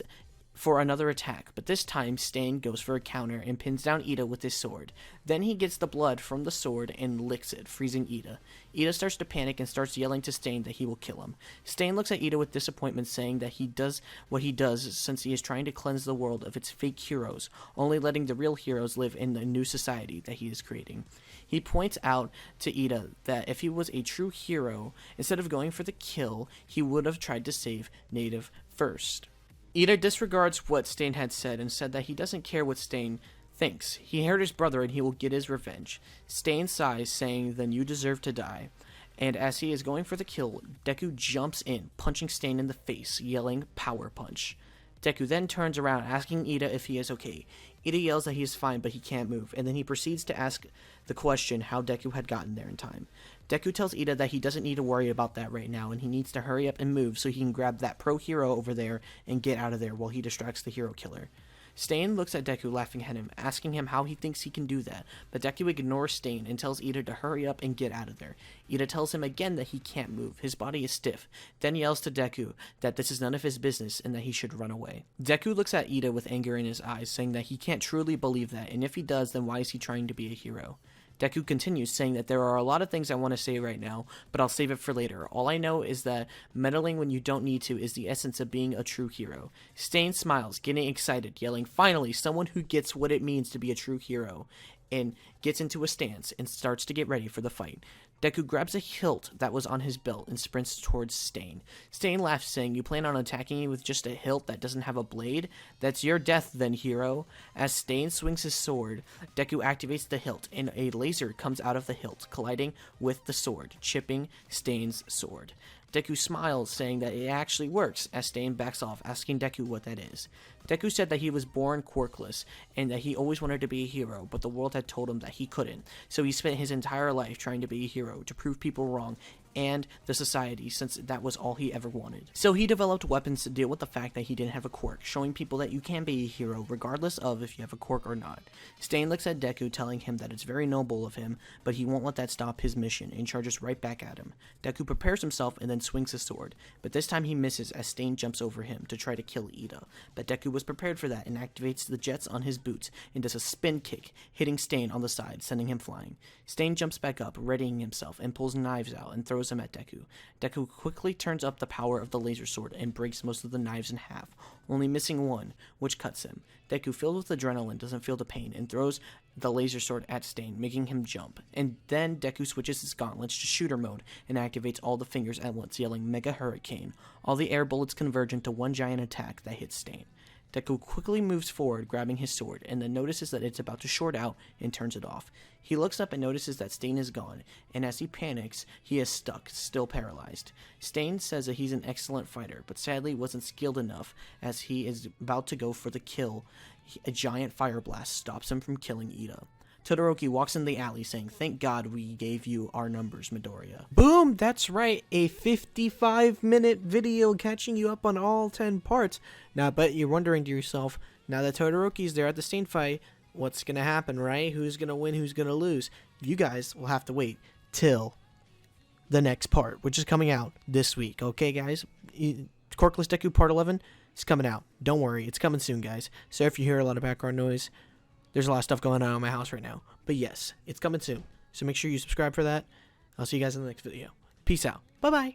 for another attack, but this time Stain goes for a counter and pins down Iida with his sword. Then he gets the blood from the sword and licks it, freezing Iida. Iida starts to panic and starts yelling to Stain that he will kill him. Stain looks at Iida with disappointment, saying that he does what he does since he is trying to cleanse the world of its fake heroes, only letting the real heroes live in the new society that he is creating. He points out to Iida that if he was a true hero, instead of going for the kill, he would have tried to save Native first. Iida disregards what Stain had said and said that he doesn't care what Stain thinks. He hurt his brother and he will get his revenge. Stain sighs, saying, "Then you deserve to die." And as he is going for the kill, Deku jumps in, punching Stain in the face, yelling, "Power punch." Deku then turns around, asking Iida if he is okay. Iida yells that he is fine, but he can't move, and then he proceeds to ask the question how Deku had gotten there in time. Deku tells Iida that he doesn't need to worry about that right now, and he needs to hurry up and move so he can grab that pro hero over there and get out of there while he distracts the hero killer. Stain looks at Deku, laughing at him, asking him how he thinks he can do that, but Deku ignores Stain and tells Iida to hurry up and get out of there. Iida tells him again that he can't move, his body is stiff, then yells to Deku that this is none of his business and that he should run away. Deku looks at Iida with anger in his eyes, saying that he can't truly believe that, and if he does, then why is he trying to be a hero? Deku continues, saying that there are a lot of things I want to say right now, but I'll save it for later. All I know is that meddling when you don't need to is the essence of being a true hero. Stain smiles, getting excited, yelling, "Finally, someone who gets what it means to be a true hero," and gets into a stance and starts to get ready for the fight. Deku grabs a hilt that was on his belt and sprints towards Stain. Stain laughs, saying, "You plan on attacking me with just a hilt that doesn't have a blade? That's your death then, hero." As Stain swings his sword, Deku activates the hilt, and a laser comes out of the hilt, colliding with the sword, chipping Stain's sword. Deku smiles, saying that it actually works, as Stain backs off, asking Deku what that is. Deku said that he was born quirkless, and that he always wanted to be a hero, but the world had told him that he couldn't, so he spent his entire life trying to be a hero, to prove people wrong, and the society, since that was all he ever wanted. So he developed weapons to deal with the fact that he didn't have a quirk, showing people that you can be a hero regardless of if you have a quirk or not. Stain looks at Deku, telling him that it's very noble of him, but he won't let that stop his mission, and charges right back at him. Deku prepares himself and then swings his sword, but this time he misses as Stain jumps over him to try to kill Iida. But Deku was prepared for that and activates the jets on his boots and does a spin kick, hitting Stain on the side, sending him flying. Stain jumps back up, readying himself, and pulls knives out and throws them at Deku. Deku quickly turns up the power of the laser sword and breaks most of the knives in half, only missing one, which cuts him. Deku, filled with adrenaline, doesn't feel the pain and throws the laser sword at Stain, making him jump. And then Deku switches his gauntlets to shooter mode and activates all the fingers at once, yelling Mega Hurricane. All the air bullets converge into one giant attack that hits Stain. Deku quickly moves forward, grabbing his sword, and then notices that it's about to short out and turns it off. He looks up and notices that Stain is gone, and as he panics, he is stuck, still paralyzed. Stain says that he's an excellent fighter, but sadly wasn't skilled enough as he is about to go for the kill. A giant fire blast stops him from killing Iida. Todoroki walks in the alley saying, "Thank God we gave you our numbers, Midoriya." Boom! That's right, a 55-minute video catching you up on all 10 parts. Now, but you're wondering to yourself, now that Todoroki's there at the Stain fight, what's gonna happen, right? Who's gonna win, who's gonna lose? You guys will have to wait till the next part, which is coming out this week, okay, guys? Quirkless Deku Part 11 is coming out. Don't worry, it's coming soon, guys. So if you hear a lot of background noise, there's a lot of stuff going on in my house right now. But yes, it's coming soon. So make sure you subscribe for that. I'll see you guys in the next video. Peace out. Bye-bye.